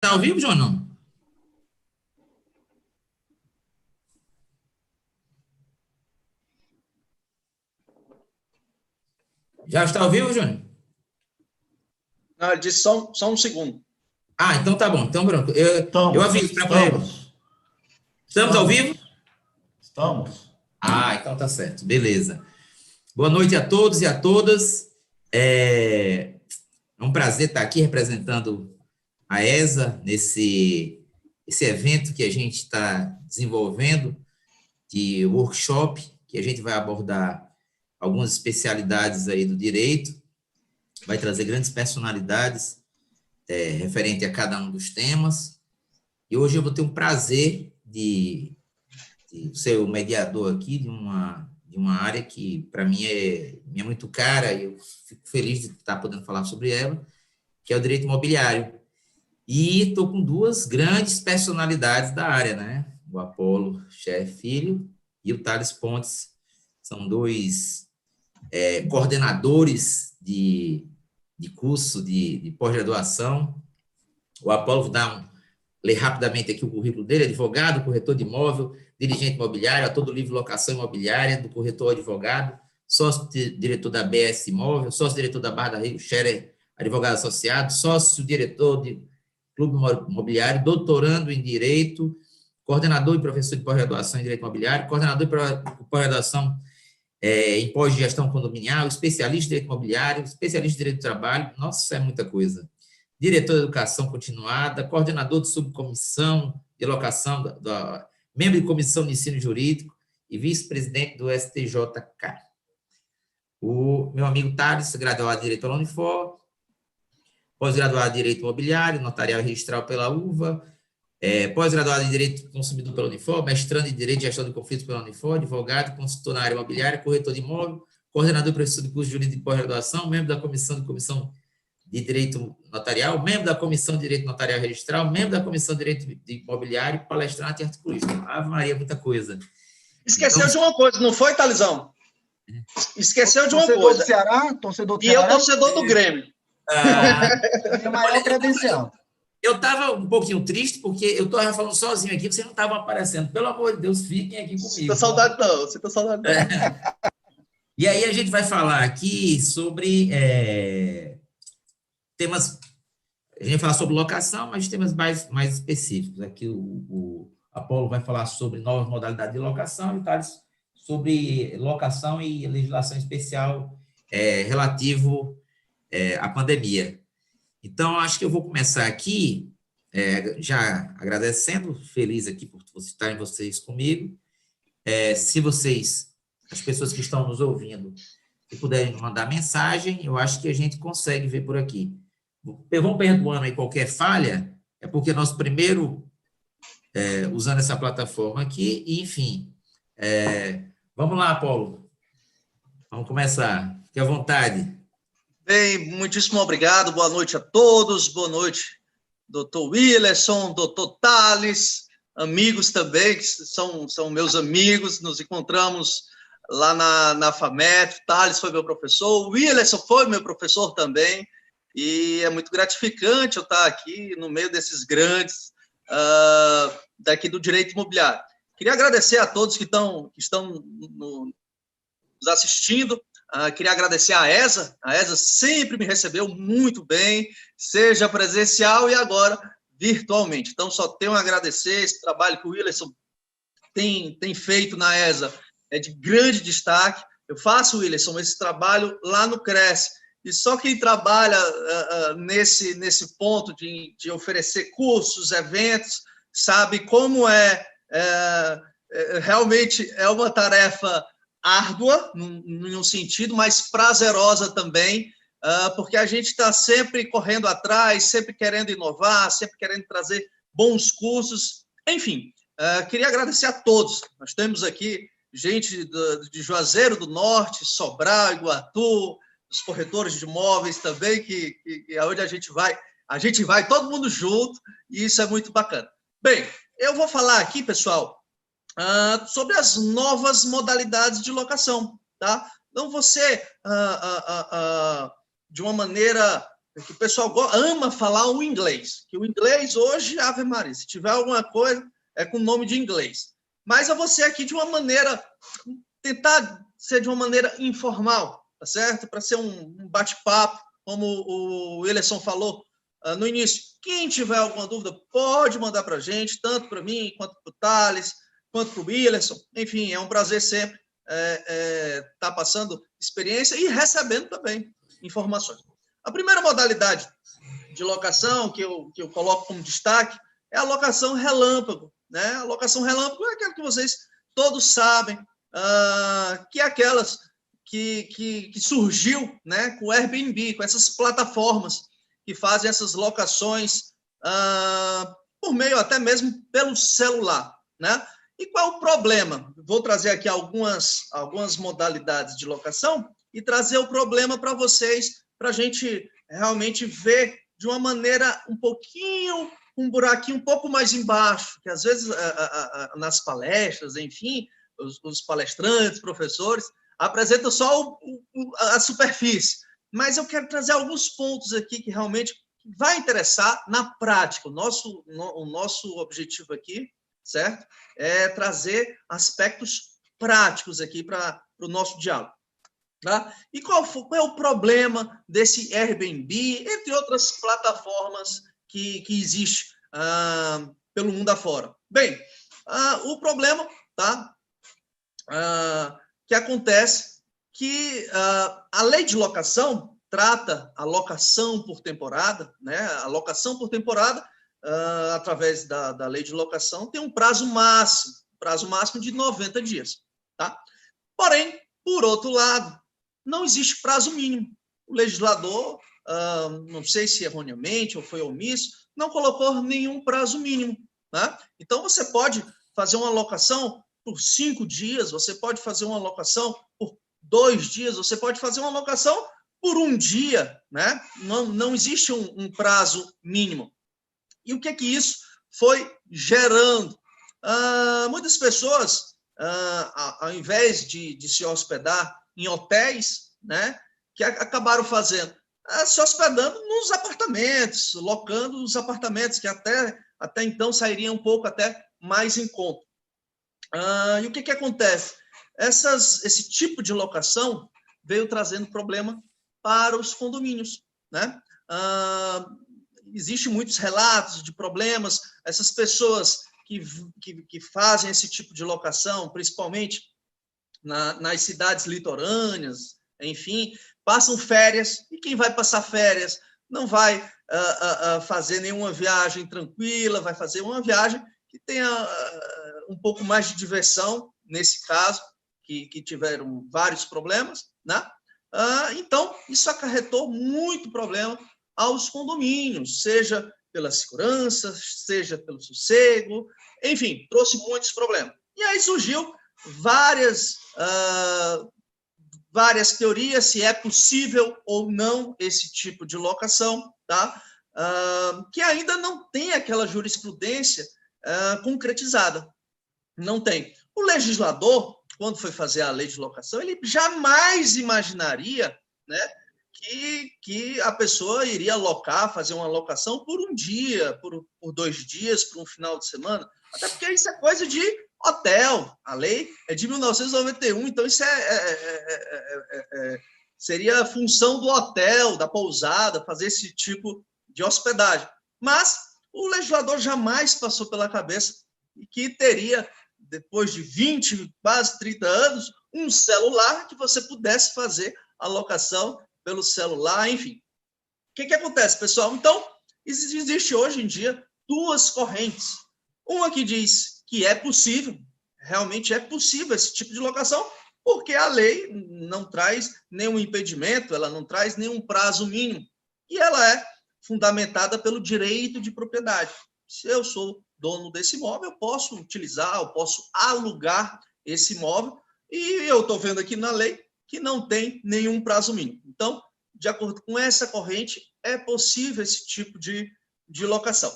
Tá ao vivo, João? Não? Já está ao vivo, Júnior? Não, ele disse só um segundo. Ah, então tá bom. Então, pronto. Eu aviso para poder. Estamos ao vivo? Estamos. Então tá certo. Beleza. Boa noite a todos e a todas. É um prazer estar aqui representando a ESA nesse esse evento que a gente está desenvolvendo, de workshop, que a gente vai abordar algumas especialidades aí do direito, vai trazer grandes personalidades referente a cada um dos temas. E hoje eu vou ter um prazer de ser o mediador aqui de uma área que, para mim, é muito cara, e eu fico feliz de estar podendo falar sobre ela, que é o direito imobiliário. E estou com duas grandes personalidades da área, né? O Apolo Scher Filho e o Thales Pontes. São dois coordenadores de curso de pós-graduação. O Apolo, vou ler rapidamente aqui o currículo dele: advogado, corretor de imóvel, dirigente imobiliário, autor do livro Locação Imobiliária, do corretor ao advogado, sócio-diretor da BS Imóvel, sócio-diretor da Barra da Rio Scherer, advogado associado, sócio-diretor de Clube Imobiliário, doutorando em Direito, coordenador e professor de pós-graduação em Direito Imobiliário, coordenador de pós-graduação em pós-gestão condominial, especialista em Direito Imobiliário, especialista em Direito do Trabalho. Nossa, é muita coisa. Diretor de Educação Continuada, coordenador de subcomissão de locação, membro de comissão de ensino jurídico e vice-presidente do STJK. O meu amigo Thales, graduado em Direito pela Unifor, pós-graduado em Direito Imobiliário, notarial e registral pela UVA, pós-graduado em Direito do Consumidor pela Unifor, mestrando em Direito e Gestão de Conflitos pela Unifor, advogado, consultor na área imobiliária, corretor de imóvel, coordenador e professor de curso de jurídico de pós-graduação, membro da comissão de Direito Notarial, membro da Comissão de Direito Notarial e Registral, membro da Comissão de Direito de Imobiliário, palestrante e articulista. Ave Maria, muita coisa. Esqueceu de uma coisa, não foi, Thalisão? Esqueceu de uma Torcedor do coisa. Ceará, torcedor do E eu, Ceará. torcedor do Grêmio. É a maior credencial. Eu estava um pouquinho triste, porque eu estava falando sozinho aqui, vocês não estavam aparecendo. Pelo amor de Deus, fiquem aqui comigo. Sinta saudade não, sinta saudade não. E aí a gente vai falar aqui sobre temas. A gente vai falar sobre locação, mas temas mais específicos. Aqui o Apolo vai falar sobre novas modalidades de locação e o Thales sobre locação e legislação especial relativo à pandemia. Então, acho que eu vou começar aqui, já agradecendo, feliz aqui por estarem vocês comigo. Se vocês, as pessoas que estão nos ouvindo, se puderem mandar mensagem, eu acho que a gente consegue ver por aqui. Vão perdoando aí qualquer falha, é porque nosso primeiro usando essa plataforma aqui, e, enfim. Vamos lá, Paulo. Vamos começar. Fique à vontade. Bem, muitíssimo obrigado, boa noite a todos, boa noite, doutor Willerson, doutor Thales, amigos também, que são meus amigos, nos encontramos lá na FAMET, Thales foi meu professor, o Willerson foi meu professor também, e é muito gratificante eu estar aqui no meio desses grandes daqui do direito imobiliário. Queria agradecer a todos que estão nos assistindo. Queria agradecer a ESA sempre me recebeu muito bem, seja presencial e agora virtualmente. Então, só tenho a agradecer esse trabalho que o Willerson tem feito na ESA, é de grande destaque. Eu faço, Willerson, esse trabalho lá no Cresce, e só quem trabalha nesse ponto de oferecer cursos, eventos, sabe como realmente é uma tarefa árdua, num sentido, mas prazerosa também, porque a gente está sempre correndo atrás, sempre querendo inovar, sempre querendo trazer bons cursos. Enfim, queria agradecer a todos. Nós temos aqui gente de Juazeiro do Norte, Sobral, Iguatu, os corretores de imóveis também, que aonde a gente vai todo mundo junto, e isso é muito bacana. Bem, eu vou falar aqui, pessoal, sobre as novas modalidades de locação, tá? Não vou ser de uma maneira que o pessoal ama falar o inglês, que o inglês hoje, Ave Maria, se tiver alguma coisa, é com nome de inglês. Mas eu vou ser aqui de uma maneira, tentar ser de uma maneira informal, tá certo? Para ser um bate-papo, como o Willerson falou no início. Quem tiver alguma dúvida, pode mandar para a gente, tanto para mim, quanto para o Thales, quanto para o Willerson. Enfim, é um prazer sempre estar passando experiência e recebendo também informações. A primeira modalidade de locação que eu coloco como destaque é a locação relâmpago, né? A locação relâmpago é aquela que vocês todos sabem, que é aquelas que surgiu, né, com o Airbnb, com essas plataformas que fazem essas locações por meio até mesmo pelo celular, né? E qual é o problema? Vou trazer aqui algumas modalidades de locação e trazer o problema para vocês, para a gente realmente ver de uma maneira um buraquinho um pouco mais embaixo, que às vezes nas palestras, enfim, os palestrantes, professores, apresentam só a superfície. Mas eu quero trazer alguns pontos aqui que realmente vai interessar na prática. O nosso objetivo aqui, certo? É trazer aspectos práticos aqui para o nosso diálogo. Tá? E qual é o problema desse Airbnb, entre outras plataformas que existem pelo mundo afora? Bem, o problema, tá? Que acontece que a lei de locação trata a locação por temporada, né? A locação por temporada, através da lei de locação, tem um prazo máximo de 90 dias. Tá? Porém, por outro lado, não existe prazo mínimo. O legislador, não sei se erroneamente ou foi omisso, não colocou nenhum prazo mínimo. Tá? Então, você pode fazer uma locação por 5 dias, você pode fazer uma locação por 2 dias, você pode fazer uma locação por 1 dia, né? Não existe um prazo mínimo. E o que isso foi gerando? Muitas pessoas, ao invés de se hospedar em hotéis, né, que acabaram fazendo, se hospedando nos apartamentos, locando os apartamentos, que até então sairiam um pouco até mais em conta. E o que acontece? Esse tipo de locação veio trazendo problema para os condomínios, né? Existem muitos relatos de problemas, essas pessoas que fazem esse tipo de locação, principalmente nas cidades litorâneas, enfim, passam férias, e quem vai passar férias não vai fazer nenhuma viagem tranquila, vai fazer uma viagem que tenha um pouco mais de diversão, nesse caso, que tiveram vários problemas, né? Então, isso acarretou muito problema aos condomínios, seja pela segurança, seja pelo sossego, enfim, trouxe muitos problemas. E aí surgiu várias teorias se é possível ou não esse tipo de locação, tá? Que ainda não tem aquela jurisprudência concretizada. Não tem. O legislador, quando foi fazer a lei de locação, ele jamais imaginaria, né, que a pessoa iria fazer uma locação por 1 dia, por 2 dias, por um final de semana, até porque isso é coisa de hotel. A lei é de 1991, então isso seria a função do hotel, da pousada, fazer esse tipo de hospedagem. Mas o legislador jamais passou pela cabeça que teria, depois de 20, quase 30 anos, um celular que você pudesse fazer a locação pelo celular, enfim. O que acontece, pessoal? Então, existe hoje em dia 2 correntes. Uma que diz que é possível, realmente é possível esse tipo de locação, porque a lei não traz nenhum impedimento, ela não traz nenhum prazo mínimo, e ela é fundamentada pelo direito de propriedade. Se eu sou dono desse imóvel, eu posso utilizar, eu posso alugar esse imóvel, e eu estou vendo aqui na lei que não tem nenhum prazo mínimo. Então, de acordo com essa corrente, é possível esse tipo de locação.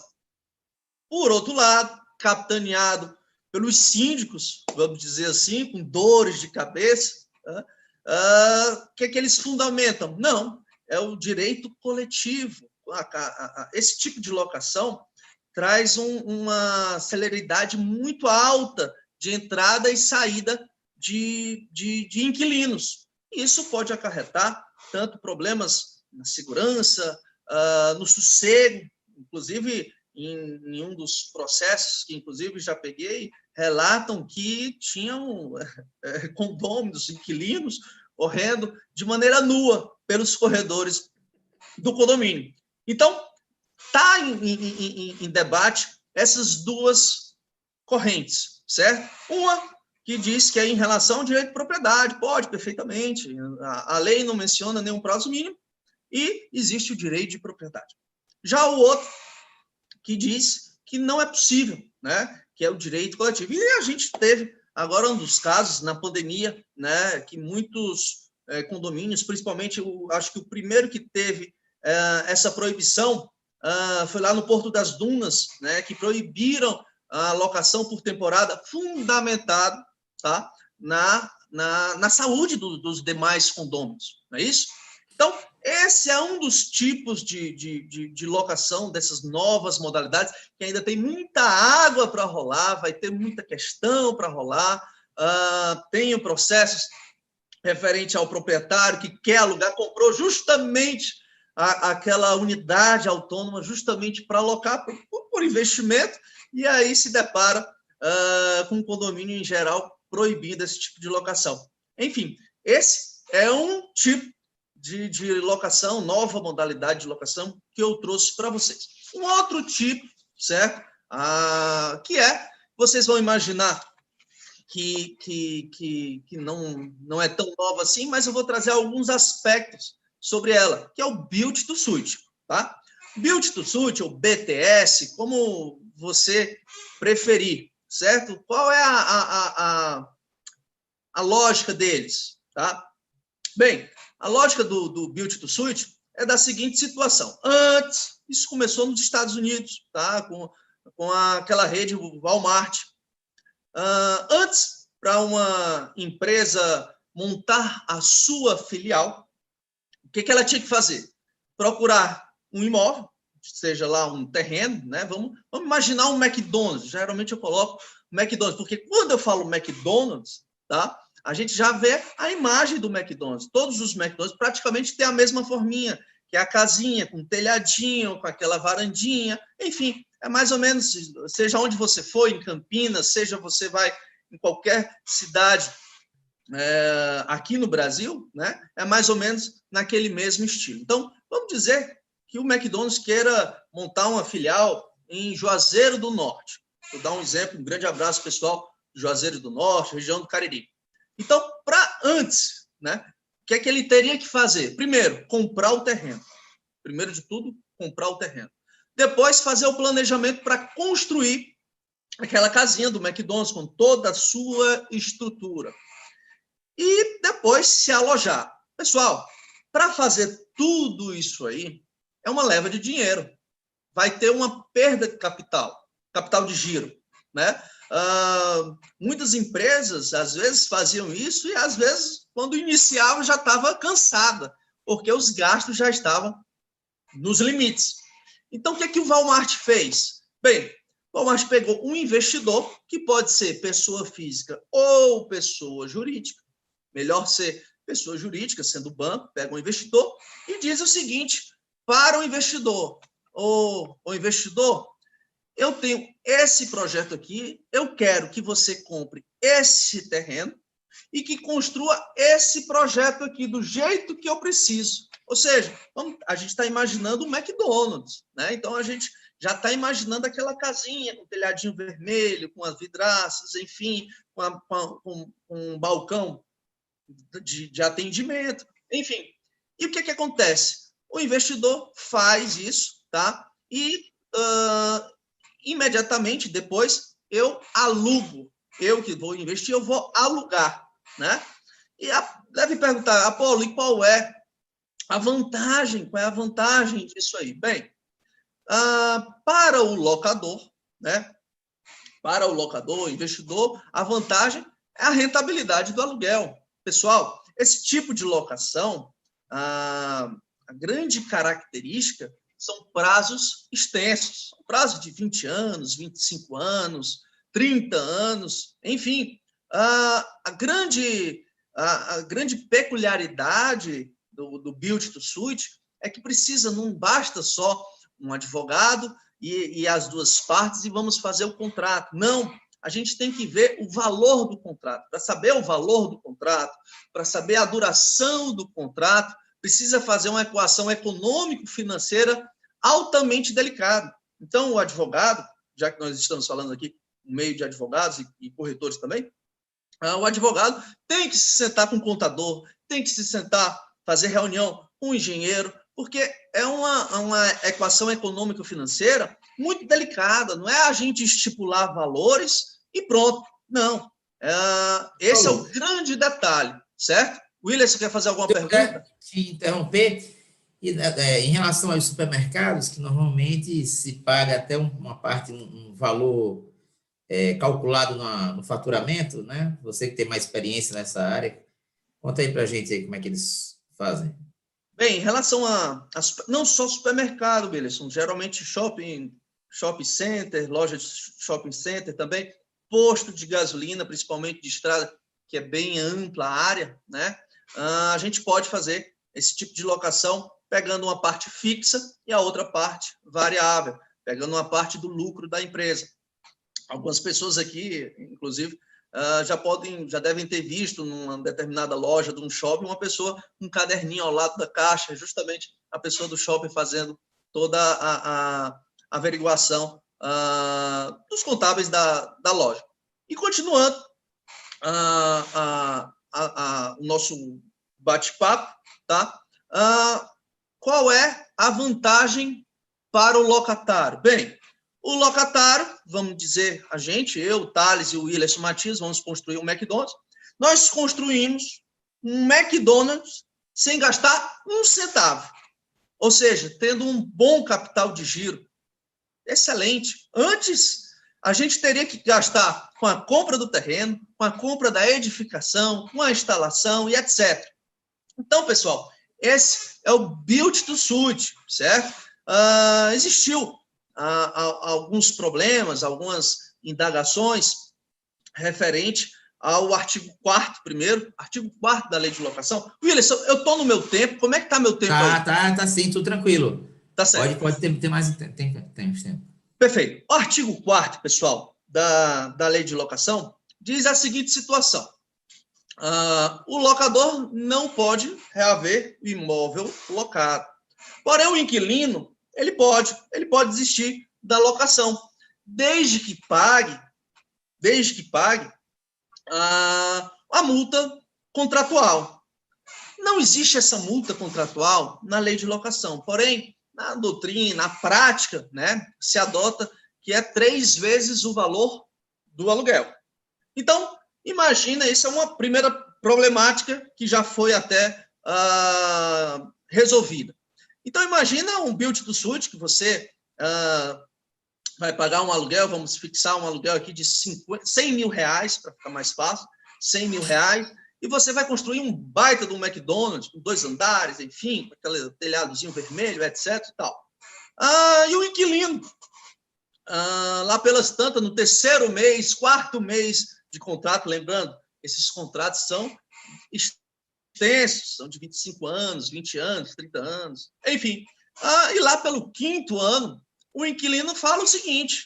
Por outro lado, capitaneado pelos síndicos, vamos dizer assim, com dores de cabeça, o que eles fundamentam? Não, é o direito coletivo. Esse tipo de locação traz uma celeridade muito alta de entrada e saída de inquilinos. Isso pode acarretar tanto problemas na segurança, no sossego, inclusive em um dos processos que, inclusive, já peguei, relatam que tinham condôminos, inquilinos, correndo de maneira nua pelos corredores do condomínio. Então, está em debate essas duas correntes, certo? Uma que diz que é em relação ao direito de propriedade, pode perfeitamente, a lei não menciona nenhum prazo mínimo, e existe o direito de propriedade. Já o outro que diz que não é possível, né? Que é o direito coletivo. E a gente teve agora um dos casos na pandemia, né? Que muitos condomínios, principalmente, acho que o primeiro que teve essa proibição foi lá no Porto das Dunas, né? Que proibiram a locação por temporada, fundamentado, tá? Na saúde dos demais condôminos, não é isso? Então, esse é um dos tipos de locação dessas novas modalidades, que ainda tem muita água para rolar, vai ter muita questão para rolar, tem processos referente ao proprietário que quer alugar, comprou justamente aquela unidade autônoma, justamente para alocar por investimento, e aí se depara com o condomínio em geral proibindo esse tipo de locação. Enfim, esse é um tipo de locação, nova modalidade de locação que eu trouxe para vocês. Um outro tipo, certo? Que vocês vão imaginar que não é tão nova assim, mas eu vou trazer alguns aspectos sobre ela, que é o Build to Suit, tá? Build to Suit, ou BTS, como você preferir, certo? Qual é a lógica deles, tá? Bem, a lógica do Build to Suit é da seguinte situação. Antes, isso começou nos Estados Unidos, tá? Com aquela rede Walmart. Antes, para uma empresa montar a sua filial, o que ela tinha que fazer? Procurar um imóvel, seja lá um terreno, né? Vamos imaginar um McDonald's. Geralmente eu coloco McDonald's, porque quando eu falo McDonald's, tá? A gente já vê a imagem do McDonald's. Todos os McDonald's praticamente têm a mesma forminha, que é a casinha com telhadinho, com aquela varandinha. Enfim, é mais ou menos, seja onde você for, em Campinas, seja você vai em qualquer cidade aqui no Brasil, né? É mais ou menos naquele mesmo estilo. Então, vamos dizer que o McDonald's queira montar uma filial em Juazeiro do Norte. Vou dar um exemplo, um grande abraço, pessoal, Juazeiro do Norte, região do Cariri. Então, para antes, né, o que é que ele teria que fazer? Primeiro, comprar o terreno. Primeiro de tudo, comprar o terreno. Depois, fazer o planejamento para construir aquela casinha do McDonald's com toda a sua estrutura. E depois se alojar. Pessoal, para fazer tudo isso aí, é uma leva de dinheiro. Vai ter uma perda de capital de giro, né? Muitas empresas, às vezes, faziam isso e, às vezes, quando iniciava, já estava cansada, porque os gastos já estavam nos limites. Então, o que o Walmart fez? Bem, o Walmart pegou um investidor, que pode ser pessoa física ou pessoa jurídica, melhor ser pessoa jurídica, sendo banco, pega um investidor e diz o seguinte para o investidor: o investidor, eu tenho esse projeto aqui, eu quero que você compre esse terreno e que construa esse projeto aqui do jeito que eu preciso. Ou seja, a gente está imaginando um McDonald's, né? Então, a gente já está imaginando aquela casinha com telhadinho vermelho, com as vidraças, enfim, com um balcão de atendimento, enfim. E o que acontece? O investidor faz isso, tá? E imediatamente depois eu alugo. Eu que vou investir, eu vou alugar, né? E deve perguntar, Apolo, e qual é a vantagem? Qual é a vantagem disso aí? Bem, para o locador, né? Para o locador, investidor, a vantagem é a rentabilidade do aluguel. Pessoal, esse tipo de locação, a grande característica são prazos extensos, prazos de 20 anos, 25 anos, 30 anos, enfim. A grande peculiaridade do Build to Suit é que não basta só um advogado e as duas partes e vamos fazer o contrato. Não, a gente tem que ver o valor do contrato. Para saber o valor do contrato, para saber a duração do contrato, precisa fazer uma equação econômico-financeira altamente delicada. Então, o advogado, já que nós estamos falando aqui no meio de advogados e corretores também, o advogado tem que se sentar com o contador, tem que se sentar, fazer reunião com o engenheiro, porque é uma equação econômico-financeira muito delicada, não é a gente estipular valores e pronto. Não. Esse é o grande detalhe, certo? William, você quer fazer alguma pergunta? Eu quero te interromper. Em relação aos supermercados, que normalmente se paga até uma parte, um valor calculado no faturamento, né? Você que tem mais experiência nessa área, conta aí para a gente aí como é que eles fazem. Bem, em relação a não só supermercado, Wilson, geralmente shopping center, loja de shopping center também, posto de gasolina, principalmente de estrada, que é bem ampla a área, né? A gente pode fazer esse tipo de locação pegando uma parte fixa e a outra parte variável, pegando uma parte do lucro da empresa. Algumas pessoas aqui, inclusive, já devem ter visto numa determinada loja de um shopping uma pessoa com um caderninho ao lado da caixa, justamente a pessoa do shopping fazendo toda a averiguação dos contábeis da loja. E continuando o nosso bate-papo, tá? Qual é a vantagem para o locatário? Bem, o locatário, vamos dizer, eu, o Thales e o Wilson Matias, vamos construir um McDonald's. Nós construímos um McDonald's sem gastar um centavo. Ou seja, tendo um bom capital de giro. Excelente. Antes, a gente teria que gastar com a compra do terreno, com a compra da edificação, com a instalação e etc. Então, pessoal, esse é o Build to Suit, certo? Existiu alguns problemas, algumas indagações referente ao artigo 4º primeiro, artigo 4º da Lei de Locação. Wilson, eu estou no meu tempo, como é que está meu tempo aí? Tá sim, tudo tranquilo. Tá certo. Pode ter mais tempo. Perfeito. O artigo 4º, pessoal, da Lei de Locação, diz a seguinte situação. O locador não pode reaver o imóvel locado. Porém, o inquilino, ele pode desistir da locação, desde que pague a multa contratual. Não existe essa multa contratual na Lei de Locação, porém, na doutrina, na prática, né, se adota que é 3 vezes o valor do aluguel. Então, imagina, isso é uma primeira problemática que já foi até resolvida. Então, imagina um Build to Suit que você vai pagar um aluguel, vamos fixar um aluguel aqui de 100 mil reais, para ficar mais fácil, 100 mil reais, e você vai construir um baita de um McDonald's, com 2 andares, enfim, com aquele telhadozinho vermelho, etc. E tal. E o inquilino, lá pelas tantas, no 3º mês, 4º mês de contrato, lembrando, esses contratos são extensos, são de 25 anos, 20 anos, 30 anos, enfim. E lá pelo 5º ano, o inquilino fala o seguinte,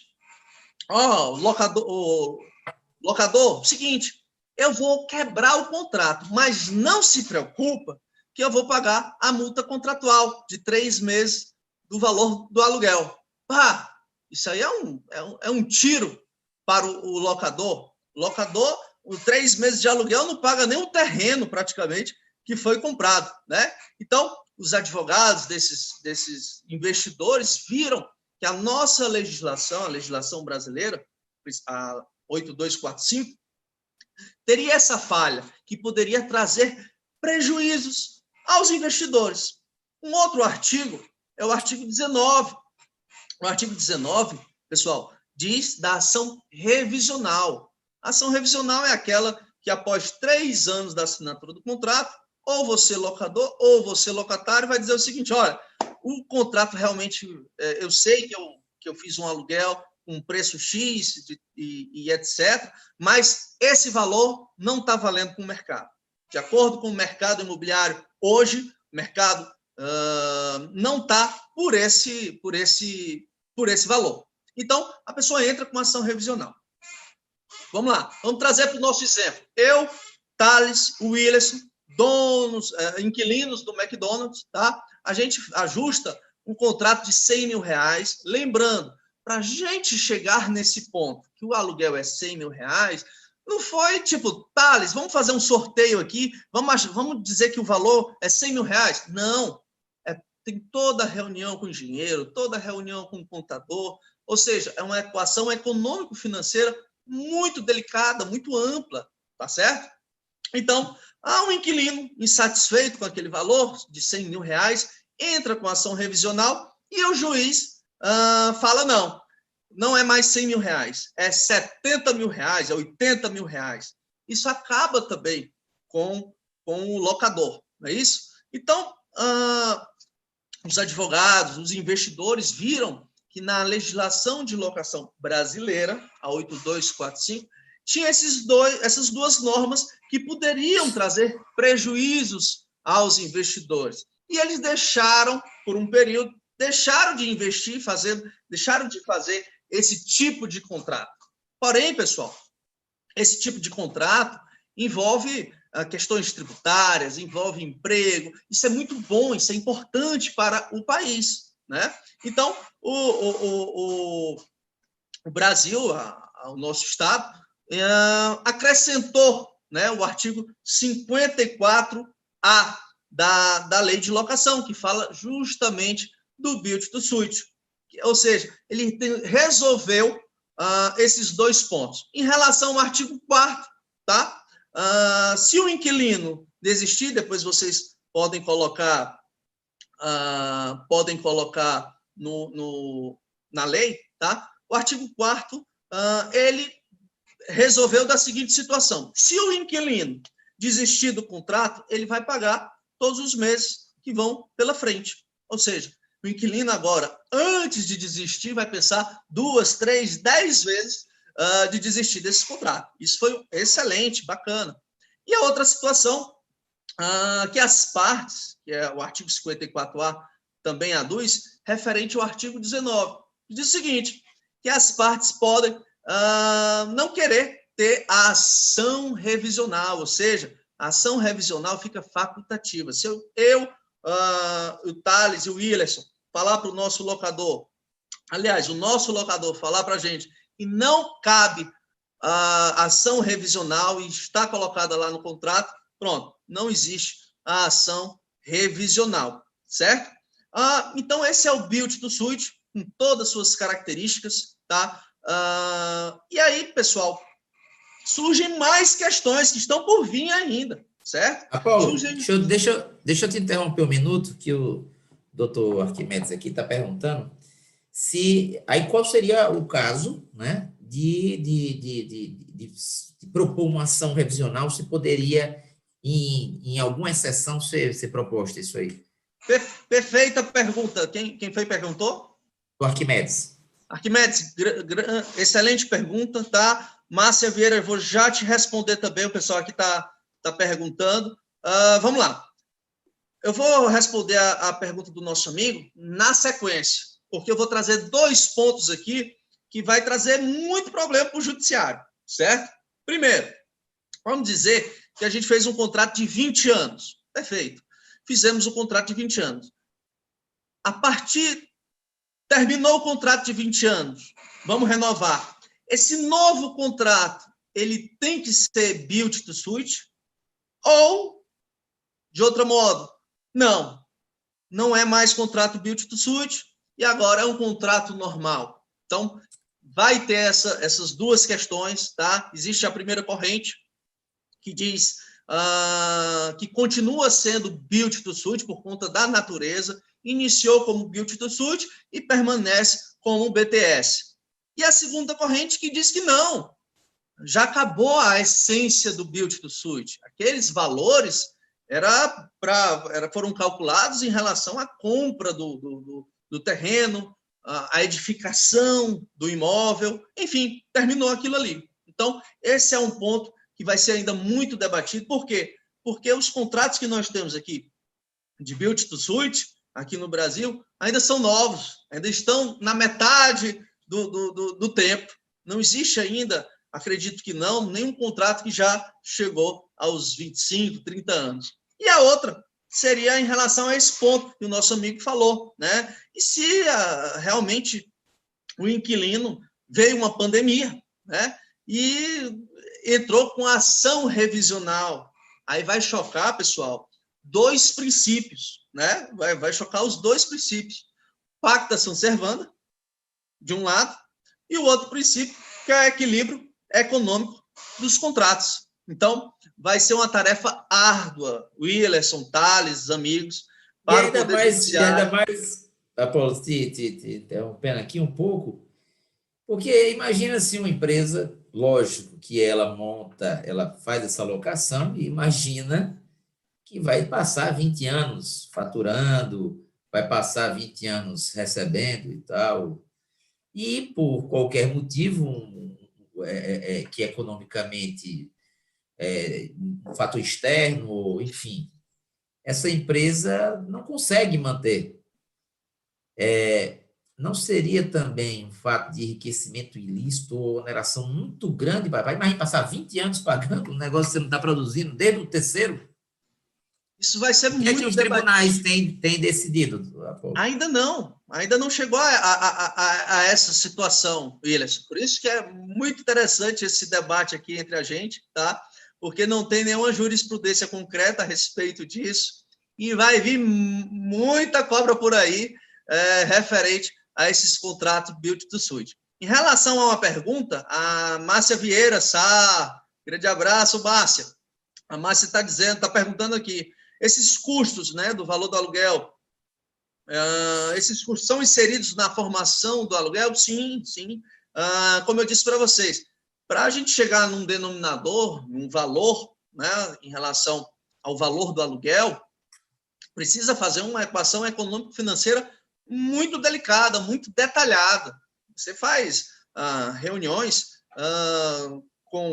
locador, seguinte, eu vou quebrar o contrato, mas não se preocupa que eu vou pagar a multa contratual de 3 meses do valor do aluguel. Isso aí é um tiro para o locador. O locador, os 3 meses de aluguel não paga nem o terreno, praticamente, que foi comprado, né? Então, os advogados desses investidores viram que a nossa legislação, a legislação brasileira, a 8245, teria essa falha, que poderia trazer prejuízos aos investidores. Um outro artigo é o artigo 19. O artigo 19, pessoal, diz da ação revisional. A ação revisional é aquela que, após 3 anos da assinatura do contrato, ou você locador, ou você locatário, vai dizer o seguinte, olha, o contrato realmente, eu sei que eu fiz um aluguel com um preço X e etc., mas esse valor não está valendo com o mercado. De acordo com o mercado imobiliário, hoje, o mercado não está por esse valor. Então, a pessoa entra com uma ação revisional. Vamos lá, vamos trazer para o nosso exemplo. Eu, Thales, Willerson, donos, inquilinos do McDonald's, tá? A gente ajusta um contrato de R$100 mil. Lembrando, para a gente chegar nesse ponto, que o aluguel é R$100 mil, não foi tipo, Thales, vamos fazer um sorteio aqui, vamos dizer que o valor é R$100 mil. Não, tem toda a reunião com o engenheiro, toda a reunião com o contador, ou seja, é uma equação econômico-financeira muito delicada, muito ampla, tá certo? Então, há um inquilino insatisfeito com aquele valor de R$100 mil, entra com ação revisional e o juiz fala, não é mais R$100 mil, é R$70 mil, é R$80 mil. Isso acaba também com o locador, não é isso? Então, os advogados, os investidores viram que na legislação de locação brasileira, a 8245, tinha essas duas normas que poderiam trazer prejuízos aos investidores. E eles deixaram, por um período, deixaram de investir, deixaram de fazer esse tipo de contrato. Porém, pessoal, esse tipo de contrato envolve questões tributárias, envolve emprego, isso é muito bom, isso é importante para o país, né? Então, o Brasil, o nosso Estado, acrescentou, né, o artigo 54A da Lei de Locação, que fala justamente do build to suit, ou seja, ele resolveu esses dois pontos. Em relação ao artigo 4º, tá? Se o inquilino desistir, depois vocês podem colocar na lei, tá? O artigo 4º, ele resolveu da seguinte situação: se o inquilino desistir do contrato, ele vai pagar todos os meses que vão pela frente. Ou seja, o inquilino agora, antes de desistir, vai pensar 2, 3, 10 vezes de desistir desse contrato. Isso foi excelente, bacana. E a outra situação, que as partes, que é o artigo 54A, também aduz, referente ao artigo 19, diz o seguinte, que as partes podem não querer ter a ação revisional, ou seja, a ação revisional fica facultativa. Se o Thales e o Willerson falar para o nosso locador, aliás, o nosso locador falar para a gente que não cabe a ação revisional e está colocada lá no contrato, pronto, não existe a ação revisional, certo? Então, esse é o build to suit, com todas as suas características, tá? E aí, pessoal, surgem mais questões que estão por vir ainda, certo? Paulo, deixa eu te interromper um minuto, que o doutor Arquimedes aqui está perguntando aí qual seria o caso, né, de propor uma ação revisional, se poderia, em alguma exceção, ser proposta isso aí. Perfeita pergunta. Quem foi que perguntou? O Arquimedes. Arquimedes, excelente pergunta, tá? Márcia Vieira, eu vou já te responder também, o pessoal aqui está perguntando. Vamos lá. Eu vou responder a pergunta do nosso amigo na sequência, porque eu vou trazer 2 pontos aqui que vai trazer muito problema para o judiciário, certo? Primeiro, vamos dizer que a gente fez um contrato de 20 anos. Perfeito. Fizemos um contrato de 20 anos. Terminou o contrato de 20 anos, vamos renovar. Esse novo contrato, ele tem que ser build to suit? Ou, de outro modo, não é mais contrato build to suit e agora é um contrato normal. Então, vai ter essas 2 questões, tá? Existe a primeira corrente, que diz que continua sendo build to suit por conta da natureza, iniciou como build to suit e permanece como BTS. E a segunda corrente que diz que não, já acabou a essência do build to suit. Aqueles valores foram calculados em relação à compra do terreno, a edificação do imóvel, enfim, terminou aquilo ali. Então, esse é um ponto que vai ser ainda muito debatido. Por quê? Porque os contratos que nós temos aqui de Build to Suit, aqui no Brasil, ainda são novos, ainda estão na metade do tempo. Não existe ainda, acredito que não, nenhum contrato que já chegou aos 25, 30 anos. E a outra seria em relação a esse ponto que o nosso amigo falou, né? E se realmente o inquilino veio uma pandemia, né? E entrou com ação revisional, aí vai chocar, pessoal, dois princípios, né? Vai chocar os dois princípios. Pacta sunt servanda, de um lado, e o outro princípio, que é o equilíbrio econômico dos contratos. Então, vai ser uma tarefa árdua, Willerson, Thales, amigos, para ainda poder mais, Apolo, te interrompendo aqui um pouco, porque imagina se uma empresa, lógico que ela faz essa alocação e imagina que vai passar 20 anos faturando, vai passar 20 anos recebendo e tal, e por qualquer motivo que economicamente um fator externo, enfim, essa empresa não consegue manter. Não seria também um fato de enriquecimento ilícito ou oneração muito grande? Imagina passar 20 anos pagando um negócio que você não está produzindo, desde o terceiro? Isso vai ser muito debatido. O que os tribunais têm decidido, Apolo? Ainda não chegou a essa situação, Willis. Por isso que é muito interessante esse debate aqui entre a gente, tá? Porque não tem nenhuma jurisprudência concreta a respeito disso, e vai vir muita cobra por aí referente a esses contratos Build to Suit. Em relação a uma pergunta, a Márcia Vieira, grande abraço, Márcia. A Márcia está perguntando aqui, esses custos, né, do valor do aluguel, esses custos são inseridos na formação do aluguel? Sim. Como eu disse para vocês, para a gente chegar num denominador, num valor, né, em relação ao valor do aluguel, precisa fazer uma equação econômico-financeira muito delicada, muito detalhada. Você faz reuniões com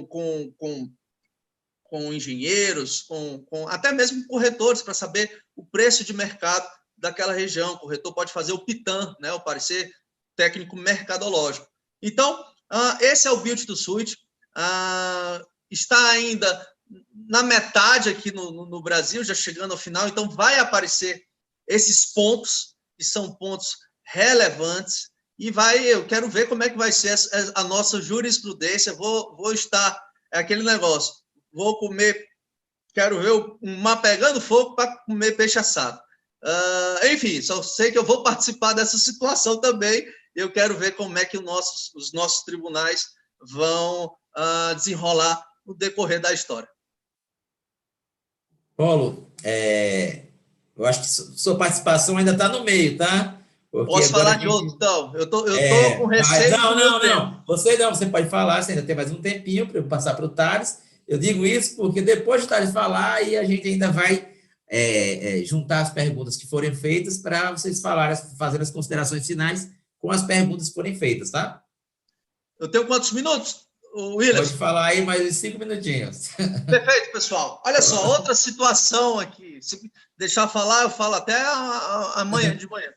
engenheiros, com até mesmo corretores, para saber o preço de mercado daquela região. O corretor pode fazer o PITAM, né, o parecer técnico mercadológico. Então, esse é o Build to Suit. Está ainda na metade aqui no Brasil, já chegando ao final, então vai aparecer esses pontos, que são pontos relevantes, e eu quero ver como é que vai ser a nossa jurisprudência. Vou estar, aquele negócio, vou comer, quero ver um mar pegando fogo para comer peixe assado. Enfim, só sei que eu vou participar dessa situação também. Eu quero ver como é que os nossos tribunais vão desenrolar no decorrer da história. Paulo, eu acho que sua participação ainda está no meio, tá? Porque posso falar de outro, então? Eu tô com receio. Não. Você pode falar, você ainda tem mais um tempinho para eu passar para o Thales. Eu digo isso porque depois de Thales falar, aí a gente ainda vai juntar as perguntas que forem feitas para vocês fazer as considerações finais com as perguntas que forem feitas, tá? Eu tenho quantos minutos, Willis? Pode falar aí mais 5 minutinhos. Perfeito, pessoal. Olha só, outra situação aqui. Se deixar falar, eu falo até amanhã de manhã.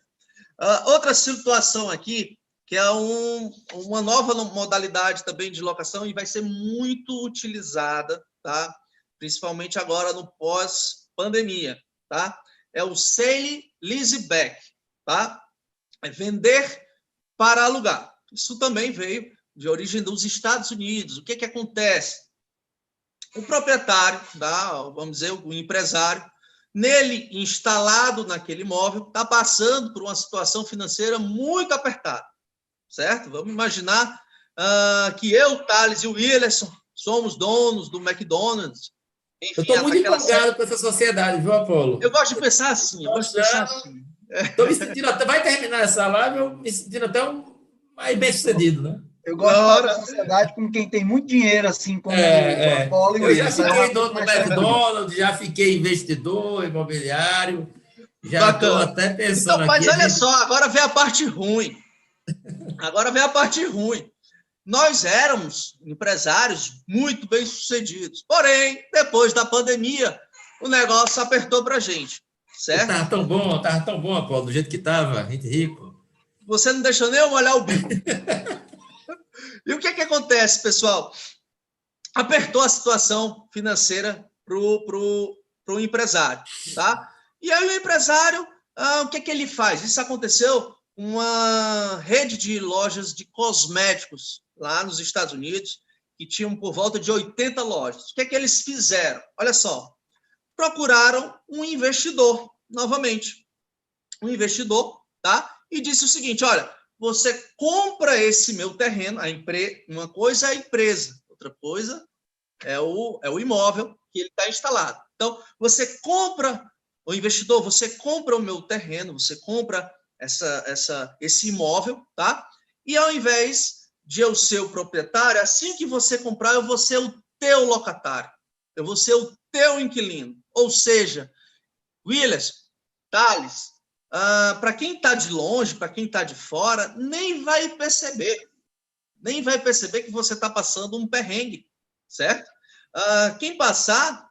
Outra situação aqui, que é uma nova modalidade também de locação e vai ser muito utilizada, tá? Principalmente agora no pós-pandemia, tá? É o sale leaseback, tá? É vender para alugar. Isso também veio de origem dos Estados Unidos. O que acontece? O proprietário, tá? Vamos dizer, o empresário, nele instalado naquele imóvel, está passando por uma situação financeira muito apertada, certo? Vamos imaginar que eu, Thales e o Willerson somos donos do McDonald's. Enfim, eu estou muito empolgado com essa sociedade, viu, Apolo? Eu gosto de pensar assim, Estou me sentindo vai terminar essa live, eu me sentindo até mais bem-sucedido, né? Eu gosto de falar da sociedade com quem tem muito dinheiro, assim, como o Apolo e o Eu já Willis. É fiquei uma dono coisa do mais tranquila. McDonald's, já fiquei investidor imobiliário, já estou Bacana. até pensando Então, mas aqui. olha só, agora vem a parte ruim. Agora vem a parte ruim. Nós éramos empresários muito bem-sucedidos. Porém, depois da pandemia, o negócio apertou para a gente, certo? Tava tão bom, Apolo, do jeito que estava, gente rico. Você não deixou nem eu molhar o bico. E o que acontece, pessoal? Apertou a situação financeira pro empresário, tá? E aí o empresário, o que ele faz? Isso aconteceu com uma rede de lojas de cosméticos lá nos Estados Unidos, que tinham por volta de 80 lojas. O que eles fizeram? Olha só, procuraram um investidor, novamente, um investidor, tá? E disse o seguinte, olha, você compra esse meu terreno, uma coisa é a empresa, outra coisa é o imóvel que ele está instalado. Então, você compra, o investidor, você compra o meu terreno, você compra esse imóvel, tá? E ao invés de eu ser o proprietário, assim que você comprar, eu vou ser o teu locatário, eu vou ser o teu inquilino. Ou seja, Willis, Thales, para quem está de longe, para quem está de fora, nem vai perceber que você está passando um perrengue, certo? Quem passar,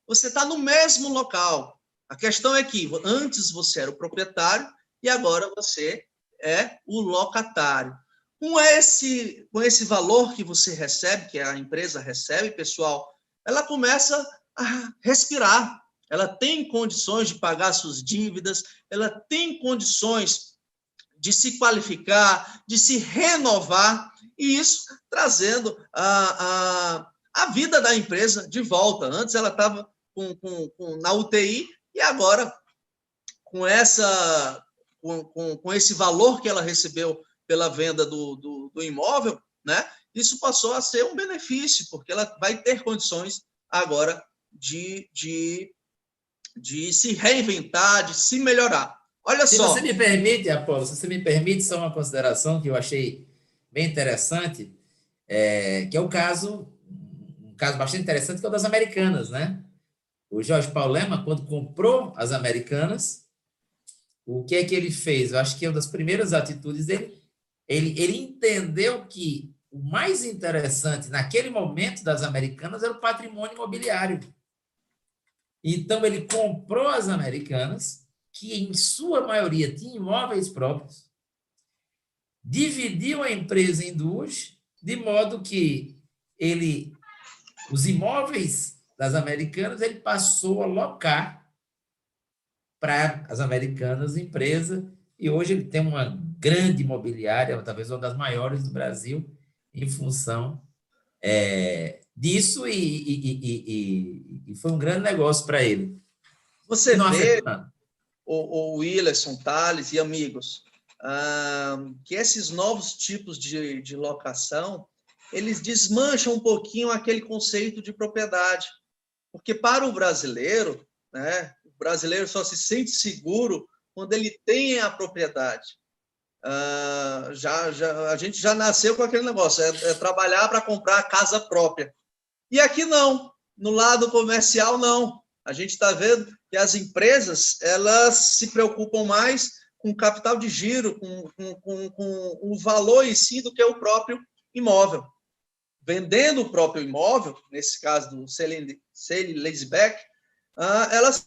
você está no mesmo local. A questão é que antes você era o proprietário e agora você é o locatário. Com esse valor que você recebe, que a empresa recebe, pessoal, ela começa a respirar. Ela tem condições de pagar suas dívidas, ela tem condições de se qualificar, de se renovar, e isso trazendo a vida da empresa de volta. Antes ela estava na UTI e agora, com esse valor que ela recebeu pela venda do imóvel, né, isso passou a ser um benefício, porque ela vai ter condições agora de se reinventar, de se melhorar. Olha Se só. você me permite, Apolo, se você me permite, só uma consideração que eu achei bem interessante, que é um caso bastante interessante, que é o das Americanas, né? O Jorge Paulo Lema, quando comprou as Americanas, o que é que ele fez? Eu acho que uma das primeiras atitudes dele, ele entendeu que o mais interessante naquele momento das Americanas era o patrimônio imobiliário. Então, ele comprou as Americanas, que em sua maioria tinha imóveis próprios, dividiu a empresa em duas, de modo que os imóveis das Americanas, ele passou a locar para as Americanas empresa, e hoje ele tem uma grande imobiliária, talvez uma das maiores do Brasil, em função disso, e foi um grande negócio para ele. Você vê, o Willerson, Thales e amigos, que esses novos tipos de locação, eles desmancham um pouquinho aquele conceito de propriedade. Porque para o brasileiro, né, o brasileiro só se sente seguro quando ele tem a propriedade. A gente já nasceu com aquele negócio, é trabalhar para comprar a casa própria. E aqui não, no lado comercial não. A gente está vendo que as empresas, elas se preocupam mais com capital de giro, com o valor em si do que o próprio imóvel. Vendendo o próprio imóvel, nesse caso do sale leaseback, elas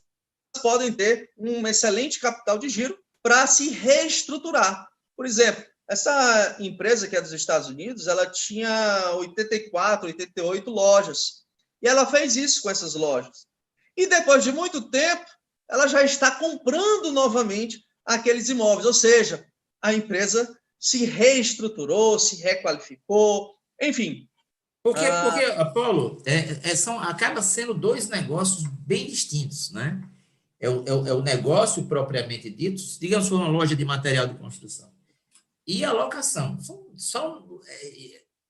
podem ter um excelente capital de giro para se reestruturar. Por exemplo, essa empresa que é dos Estados Unidos, ela tinha 84, 88 lojas. E ela fez isso com essas lojas. E depois de muito tempo, ela já está comprando novamente aqueles imóveis. Ou seja, a empresa se reestruturou, se requalificou, enfim. Porque Apolo, acaba sendo dois negócios bem distintos, né? É o negócio propriamente dito, digamos, uma loja de material de construção. E a locação. São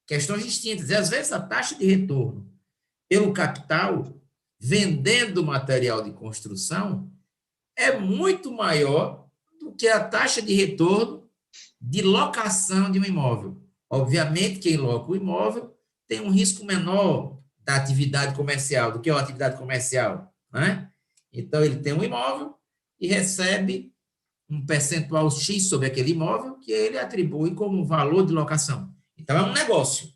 questões distintas. E, às vezes, a taxa de retorno pelo capital, vendendo material de construção, é muito maior do que a taxa de retorno de locação de um imóvel. Obviamente, quem loca o imóvel tem um risco menor da atividade comercial, do que a atividade comercial, né? Então, ele tem um imóvel e recebe um percentual X sobre aquele imóvel que ele atribui como valor de locação. Então, é um negócio,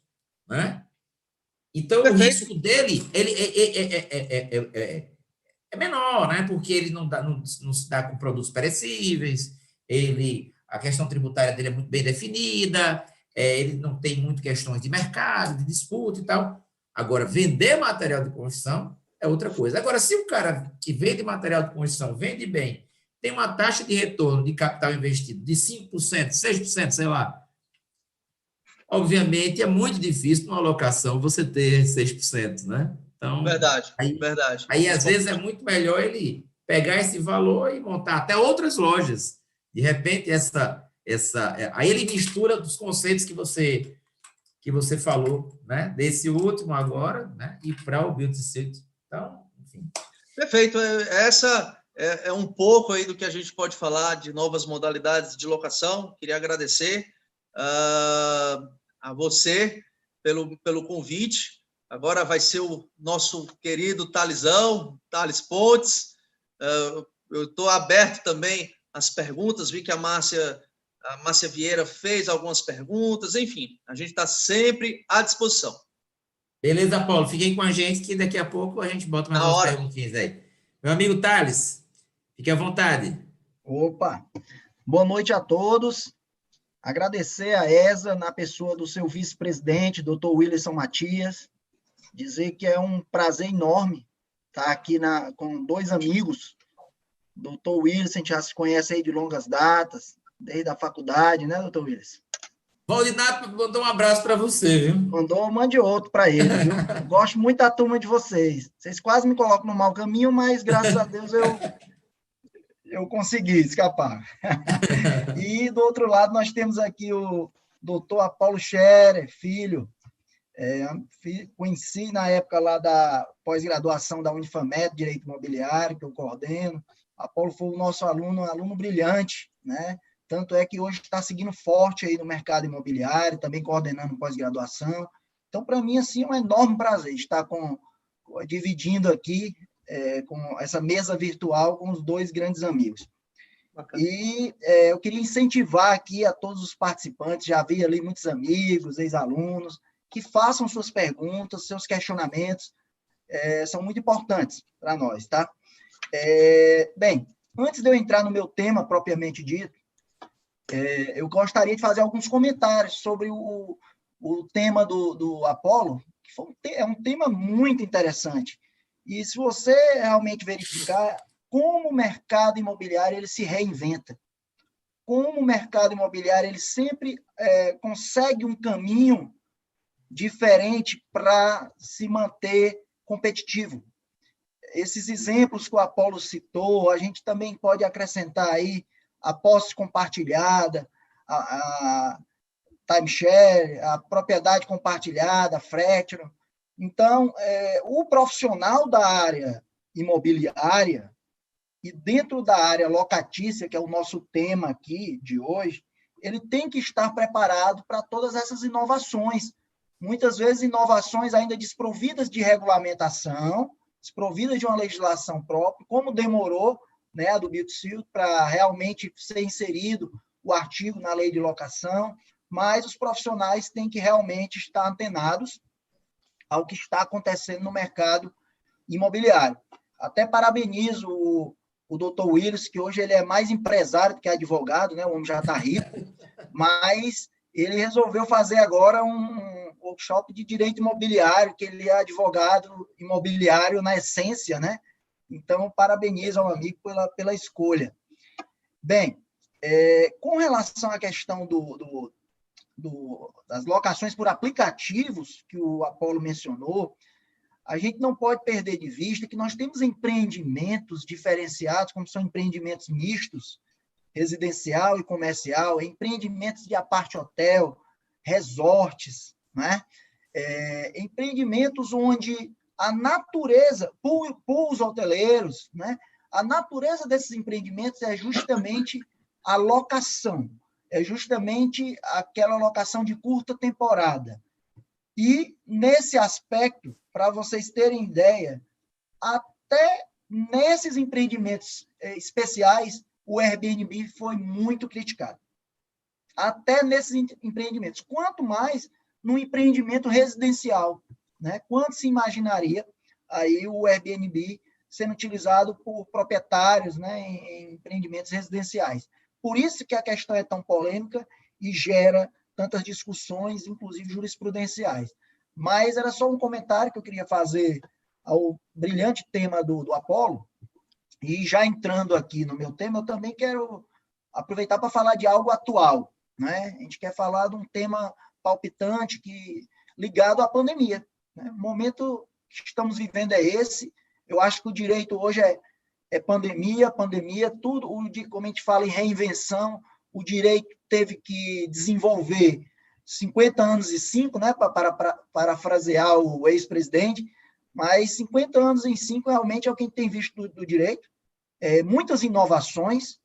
né? Então, o risco dele é menor, né? Porque ele não se dá com produtos perecíveis, a questão tributária dele é muito bem definida, ele não tem muito questões de mercado, de disputa e tal. Agora, vender material de construção é outra coisa. Agora, se o cara que vende material de construção vende bem, tem uma taxa de retorno de capital investido de 5%, 6%, sei lá, obviamente é muito difícil numa alocação você ter 6%, né? Então, Verdade. Aí às vezes é muito melhor ele pegar esse valor e montar até outras lojas. De repente, aí ele mistura os conceitos que você falou, né? Desse último agora, né? E para o Build to Suit. Então, enfim. Perfeito. Essa é um pouco aí do que a gente pode falar de novas modalidades de locação. Queria agradecer a você pelo convite. Agora vai ser o nosso querido Thales Pontes. Eu estou aberto também às perguntas, vi que a Márcia Vieira fez algumas perguntas, enfim, a gente está sempre à disposição. Beleza, Paulo, fiquem com a gente que daqui a pouco a gente bota mais umas perguntinhas aí. Meu amigo Thales, fique à vontade. Opa, boa noite a todos. Agradecer a ESA, na pessoa do seu vice-presidente, doutor Wilson Matias, dizer que é um prazer enorme estar aqui com dois amigos. Doutor Wilson, já se conhece aí de longas datas, desde a faculdade, né, doutor Wilson? Valdinato mandou um abraço para você, viu? Mande outro para ele, viu? Gosto muito da turma de vocês. Vocês quase me colocam no mau caminho, mas graças a Deus eu consegui escapar. E do outro lado nós temos aqui o doutor Apolo Scherer, filho. Conheci na época lá da pós-graduação da Unifamet, Direito Imobiliário, que eu coordeno. Apolo foi o nosso aluno brilhante, né? Tanto é que hoje está seguindo forte aí no mercado imobiliário, também coordenando pós-graduação. Então, para mim, assim, é um enorme prazer estar dividindo aqui com essa mesa virtual com os dois grandes amigos. Bacana. E eu queria incentivar aqui a todos os participantes, já vi ali muitos amigos, ex-alunos, que façam suas perguntas, seus questionamentos, são muito importantes para nós, tá? Bem, antes de eu entrar no meu tema propriamente dito, eu gostaria de fazer alguns comentários sobre o tema do Apolo, que é um tema muito interessante. E se você realmente verificar como o mercado imobiliário ele se reinventa, como o mercado imobiliário ele sempre consegue um caminho diferente para se manter competitivo. Esses exemplos que o Apolo citou, a gente também pode acrescentar aí a posse compartilhada, a timeshare, a propriedade compartilhada, a fractional. Então, o profissional da área imobiliária e dentro da área locatícia, que é o nosso tema aqui de hoje, ele tem que estar preparado para todas essas inovações. Muitas vezes, inovações ainda desprovidas de regulamentação, desprovidas de uma legislação própria, como demorou, né, a do Build to Suit para realmente ser inserido o artigo na lei de locação, mas os profissionais têm que realmente estar antenados ao que está acontecendo no mercado imobiliário. Até parabenizo o doutor Willis, que hoje ele é mais empresário do que advogado, né? O homem já está rico, mas ele resolveu fazer agora um workshop de direito imobiliário, que ele é advogado imobiliário na essência, né? Então, parabenizo ao amigo pela escolha. Bem, com relação à questão das locações por aplicativos, que o Apolo mencionou, a gente não pode perder de vista que nós temos empreendimentos diferenciados, como são empreendimentos mistos, residencial e comercial, empreendimentos de apart-hotel, resorts, né? Empreendimentos onde a natureza, pools hoteleiros, né? A natureza desses empreendimentos é justamente a locação. é justamente aquela locação de curta temporada. E, nesse aspecto, para vocês terem ideia, até nesses empreendimentos especiais, o Airbnb foi muito criticado. Até nesses empreendimentos. Quanto mais no empreendimento residencial, né? Quanto se imaginaria aí o Airbnb sendo utilizado por proprietários, né, em empreendimentos residenciais. Por isso que a questão é tão polêmica e gera tantas discussões, inclusive jurisprudenciais. Mas era só um comentário que eu queria fazer ao brilhante tema do Apolo, e já entrando aqui no meu tema, eu também quero aproveitar para falar de algo atual, né? A gente quer falar de um tema palpitante ligado à pandemia, né? O momento que estamos vivendo é esse. Eu acho que o direito hoje é pandemia, tudo, como a gente fala em reinvenção, o direito teve que desenvolver 50 anos e 5, né, para parafrasear o ex-presidente, mas 50 anos em 5 realmente é o que a gente tem visto do direito, muitas inovações,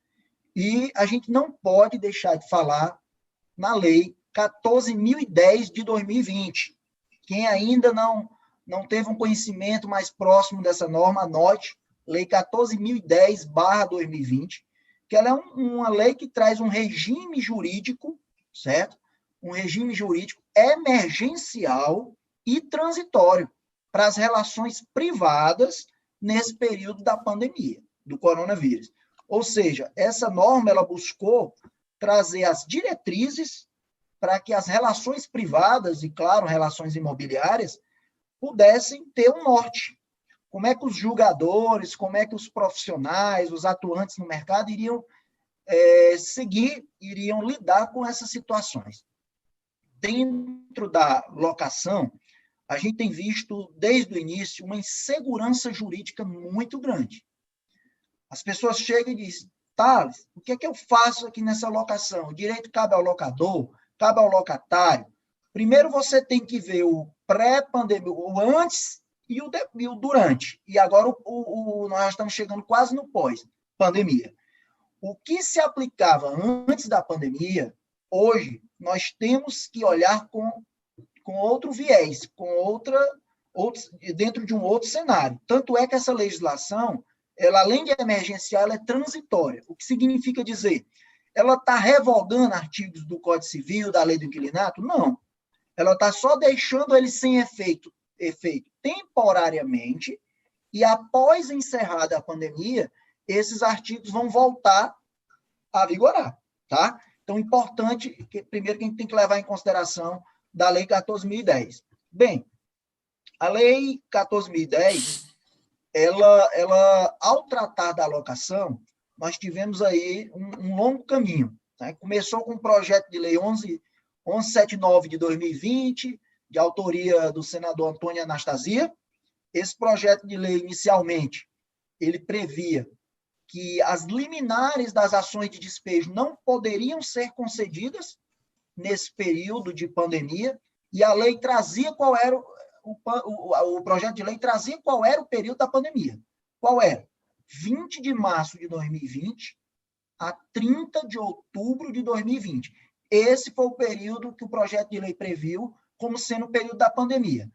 e a gente não pode deixar de falar na Lei 14.010 de 2020. Quem ainda não teve um conhecimento mais próximo dessa norma, anote, Lei 14.010/2020, que ela é uma lei que traz um regime jurídico, certo? Um regime jurídico emergencial e transitório para as relações privadas nesse período da pandemia, do coronavírus. Ou seja, essa norma ela buscou trazer as diretrizes para que as relações privadas e, claro, relações imobiliárias pudessem ter um norte. Como é que os julgadores, como é que os profissionais, os atuantes no mercado iriam iriam lidar com essas situações. Dentro da locação, a gente tem visto, desde o início, uma insegurança jurídica muito grande. As pessoas chegam e dizem, Thales, o que é que eu faço aqui nessa locação? O direito cabe ao locador, cabe ao locatário. Primeiro você tem que ver o pré-pandemia, o antes e o durante. E agora nós estamos chegando quase no pós-pandemia. O que se aplicava antes da pandemia, hoje, nós temos que olhar com outro viés, dentro de um outro cenário. Tanto é que essa legislação, ela, além de emergencial, ela é transitória. O que significa dizer? Ela está revogando artigos do Código Civil, da Lei do Inquilinato? Não. Ela está só deixando ele sem efeito temporariamente, e após encerrada a pandemia, esses artigos vão voltar a vigorar, tá? Então, importante, primeiro que a gente tem que levar em consideração da Lei 14.010. Bem, a Lei 14.010, ela, ao tratar da alocação, nós tivemos aí um longo caminho, né? Começou com o projeto de lei 1179 de 2020, de autoria do senador Antônio Anastasia. Esse projeto de lei, inicialmente, ele previa que as liminares das ações de despejo não poderiam ser concedidas nesse período de pandemia, e a lei trazia qual era o projeto de lei trazia qual era o período da pandemia. Qual era? 20 de março de 2020 a 30 de outubro de 2020. Esse foi o período que o projeto de lei previu como sendo o período da pandemia.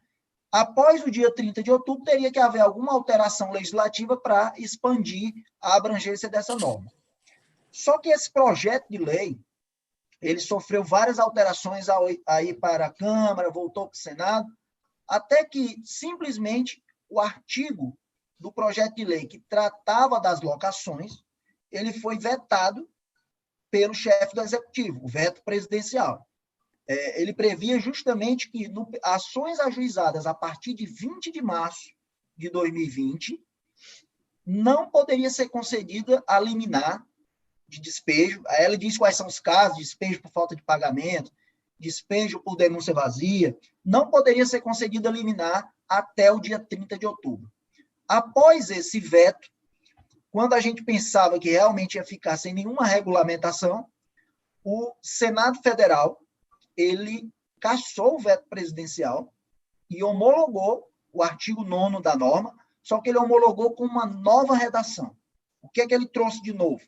Após o dia 30 de outubro, teria que haver alguma alteração legislativa para expandir a abrangência dessa norma. Só que esse projeto de lei, ele sofreu várias alterações aí para a Câmara, voltou para o Senado, até que, simplesmente, o artigo do projeto de lei que tratava das locações, ele foi vetado pelo chefe do Executivo, o veto presidencial. Ele previa justamente que ações ajuizadas a partir de 20 de março de 2020 não poderia ser concedida a liminar de despejo. Aí ela diz quais são os casos: despejo por falta de pagamento, despejo por denúncia vazia. Não poderia ser concedida a liminar até o dia 30 de outubro. Após esse veto, quando a gente pensava que realmente ia ficar sem nenhuma regulamentação, o Senado Federal ele cassou o veto presidencial e homologou o artigo 9º da norma, só que ele homologou com uma nova redação. O que é que ele trouxe de novo?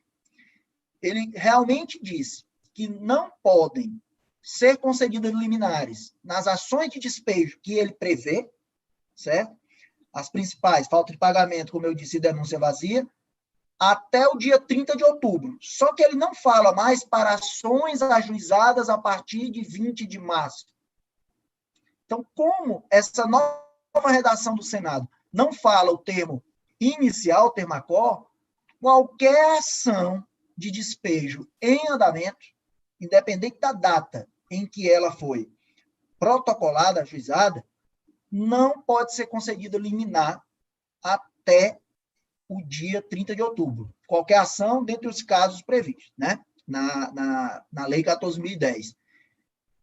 Ele realmente disse que não podem ser concedidas liminares nas ações de despejo que ele prevê, certo? As principais, falta de pagamento, como eu disse, e denúncia vazia, até o dia 30 de outubro. Só que ele não fala mais para ações ajuizadas a partir de 20 de março. Então, como essa nova redação do Senado não fala o termo inicial, termo acor, qualquer ação de despejo em andamento, independente da data em que ela foi protocolada, ajuizada, não pode ser concedida liminar até o dia 30 de outubro. Qualquer ação dentre os casos previstos, né? na Lei 14.010.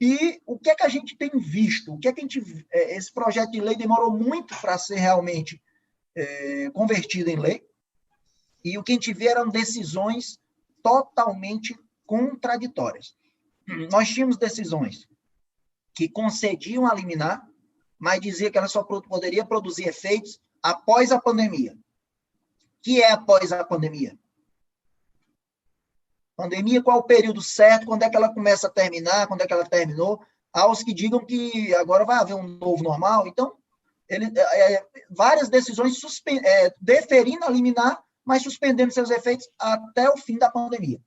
E o que é que a gente tem visto? O que é que esse projeto de lei demorou muito para ser realmente convertido em lei, e o que a gente vê eram decisões totalmente contraditórias. Nós tínhamos decisões que concediam a liminar, mas dizia que ela só poderia produzir efeitos após a pandemia. O que é após a pandemia? Pandemia, qual é o período certo, quando é que ela começa a terminar, quando é que ela terminou? Há os que digam que agora vai haver um novo normal. Então, várias decisões deferindo a liminar, mas suspendendo seus efeitos até o fim da pandemia.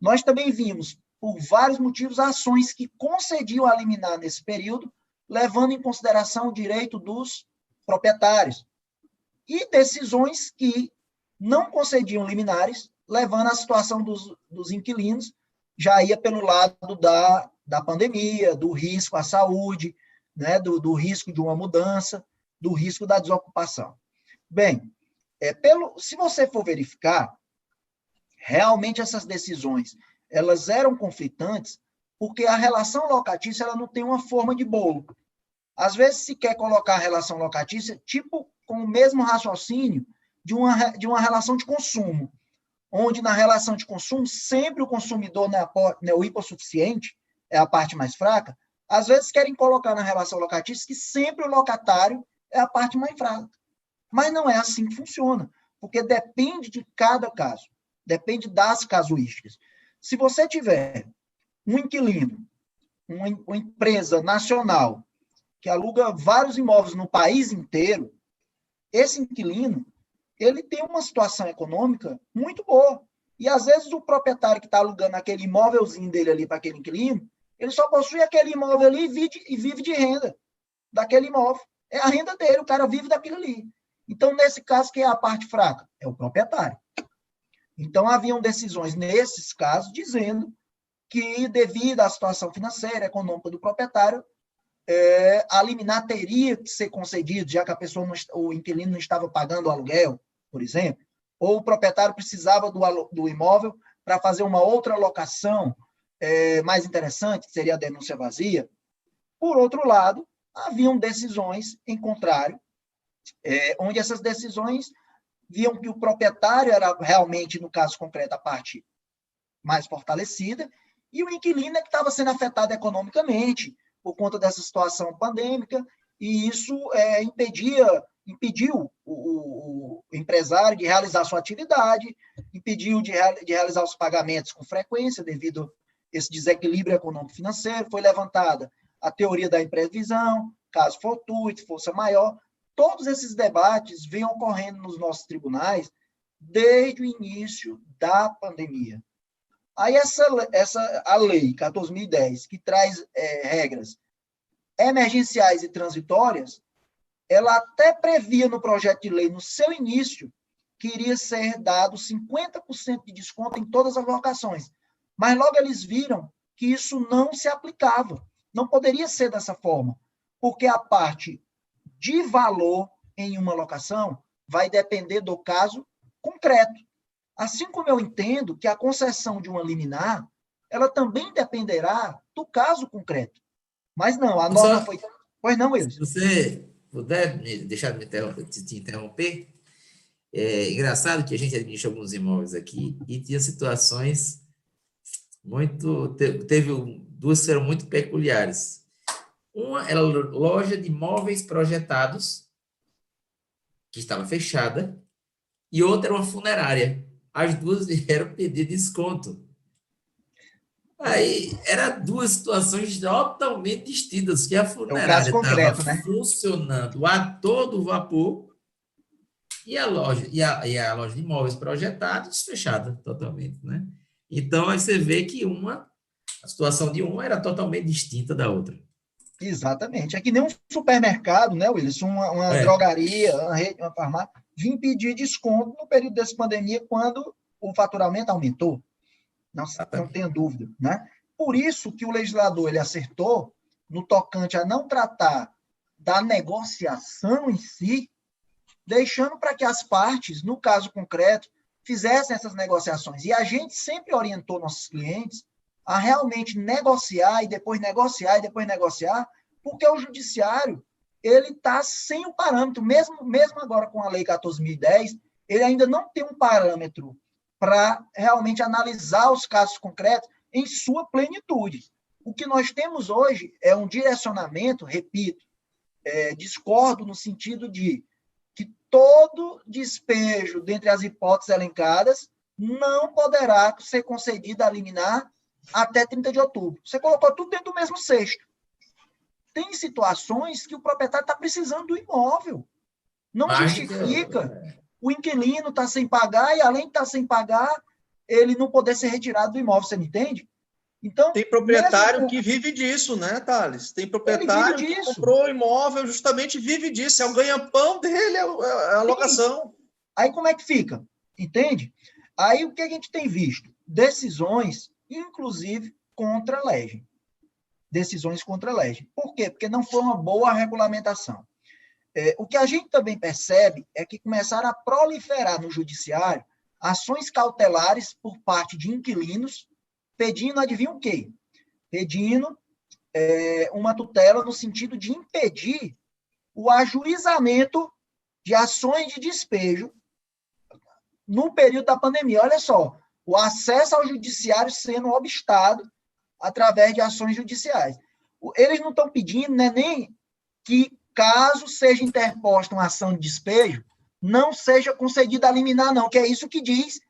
Nós também vimos, por vários motivos, ações que concediam a liminar nesse período, levando em consideração o direito dos proprietários, e decisões que não concediam liminares, levando a situação dos inquilinos, já ia pelo lado da pandemia, do risco à saúde, né, do risco de uma mudança, do risco da desocupação. Bem, se você for verificar, realmente essas decisões, elas eram conflitantes, porque a relação locatícia ela não tem uma forma de bolo. Às vezes se quer colocar a relação locatícia tipo com o mesmo raciocínio de uma relação de consumo, onde na relação de consumo sempre o consumidor não é o hipossuficiente, é a parte mais fraca. Às vezes querem colocar na relação locatícia que sempre o locatário é a parte mais fraca. Mas não é assim que funciona, porque depende de cada caso, depende das casuísticas. Se você tiver um inquilino, uma empresa nacional que aluga vários imóveis no país inteiro, esse inquilino, ele tem uma situação econômica muito boa. E, às vezes, o proprietário que está alugando aquele imóvelzinho dele ali para aquele inquilino, ele só possui aquele imóvel ali e vive de renda daquele imóvel. É a renda dele, o cara vive daquilo ali. Então, nesse caso, quem é a parte fraca? É o proprietário. Então, haviam decisões nesses casos dizendo que, devido à situação financeira, econômica do proprietário, a liminar teria que ser concedido, já que o inquilino não estava pagando o aluguel, por exemplo, ou o proprietário precisava do imóvel para fazer uma outra locação mais interessante, que seria a denúncia vazia. Por outro lado, haviam decisões em contrário, onde essas decisões viam que o proprietário era realmente, no caso concreto, a parte mais fortalecida, e o inquilino é que estava sendo afetado economicamente por conta dessa situação pandêmica, e isso impediu o empresário de realizar sua atividade, impediu de realizar os pagamentos com frequência devido a esse desequilíbrio econômico-financeiro. Foi levantada a teoria da imprevisão, caso fortuito, força maior. Todos esses debates vêm ocorrendo nos nossos tribunais desde o início da pandemia. Aí a lei 14.010, que traz regras emergenciais e transitórias, ela até previa no projeto de lei, no seu início, que iria ser dado 50% de desconto em todas as locações. Mas logo eles viram que isso não se aplicava. Não poderia ser dessa forma, porque a parte de valor em uma locação vai depender do caso concreto. Assim como eu entendo que a concessão de uma liminar, ela também dependerá do caso concreto. Mas não, a norma foi... Pois não, Wilson? Se você puder deixar de te interromper, é engraçado que a gente administra alguns imóveis aqui e tinha situações duas que eram muito peculiares. Uma era loja de imóveis projetados, que estava fechada, e outra era uma funerária. As duas vieram pedir desconto. Aí, eram duas situações totalmente distintas, que a É o caso funerária estava concreto, né? funcionando a todo vapor e a loja de imóveis projetados fechada totalmente, né? Então, aí você vê que a situação de uma era totalmente distinta da outra. Exatamente. É que nem um supermercado, né, Wilson? Uma É, drogaria, uma farmácia, vim pedir desconto no período dessa pandemia, quando o faturamento aumentou. Não exatamente. tenha dúvida, né? Por isso que o legislador ele acertou no tocante a não tratar da negociação em si, deixando para que as partes, no caso concreto, fizessem essas negociações. E a gente sempre orientou nossos clientes a realmente negociar e depois negociar e depois negociar, porque o judiciário ele está sem o parâmetro, mesmo agora com a Lei 14.010, ele ainda não tem um parâmetro para realmente analisar os casos concretos em sua plenitude. O que nós temos hoje é um direcionamento, repito, discordo no sentido de que todo despejo dentre as hipóteses elencadas não poderá ser concedido a liminar até 30 de outubro. Você colocou tudo dentro do mesmo cesto. Tem situações que o proprietário está precisando do imóvel. Não Mais do que justifica. O inquilino está sem pagar e, além de estar sem pagar, ele não poder ser retirado do imóvel. Você me entende? Então, tem proprietário que vive disso, né, Thales? Tem proprietário que comprou o imóvel, justamente vive disso. É o ganha-pão dele, é a locação. Aí como é que fica? Entende? Aí o que a gente tem visto? Decisões, inclusive, contra a lei. Decisões contra a lei. Por quê? Porque não foi uma boa regulamentação. O que a gente também percebe é que começaram a proliferar no judiciário ações cautelares por parte de inquilinos, pedindo, adivinha o quê? Pedindo uma tutela no sentido de impedir o ajuizamento de ações de despejo no período da pandemia. Olha só, o acesso ao judiciário sendo obstado através de ações judiciais. Eles não estão pedindo, né, nem que, caso seja interposta uma ação de despejo, não seja concedida a liminar, não, que é isso que diz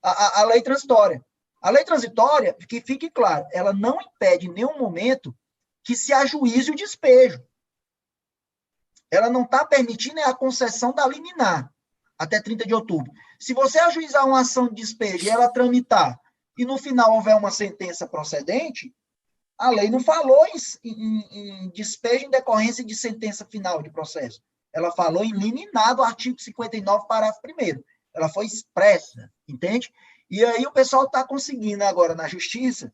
a lei transitória. A lei transitória, que fique claro, ela não impede em nenhum momento que se ajuize o despejo. Ela não está permitindo a concessão da liminar até 30 de outubro. Se você ajuizar uma ação de despejo e ela tramitar e no final houver uma sentença procedente, a lei não falou em despejo em decorrência de sentença final de processo. Ela falou em liminar do artigo 59, parágrafo 1º. Ela foi expressa, entende? E aí o pessoal está conseguindo agora na justiça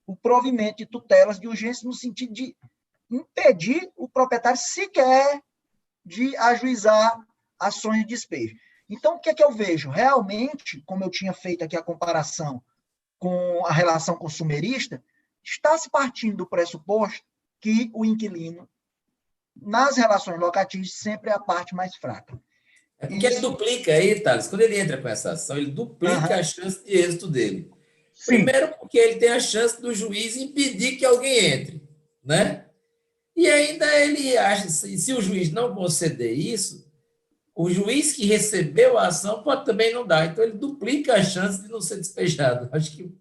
o provimento de tutelas de urgência no sentido de impedir o proprietário sequer de ajuizar ações de despejo. Então, o que é que eu vejo? Realmente, como eu tinha feito aqui a comparação com a relação consumerista, está se partindo do pressuposto que o inquilino, nas relações locatícias, sempre é a parte mais fraca. É porque ele duplica aí, Thales, quando ele entra com essa ação, ele duplica a chance de êxito dele. Sim. Primeiro, porque ele tem a chance do juiz impedir que alguém entre, né? E ainda ele acha, se o juiz não conceder isso, o juiz que recebeu a ação pode também não dar. Então, ele duplica a chance de não ser despejado. Acho que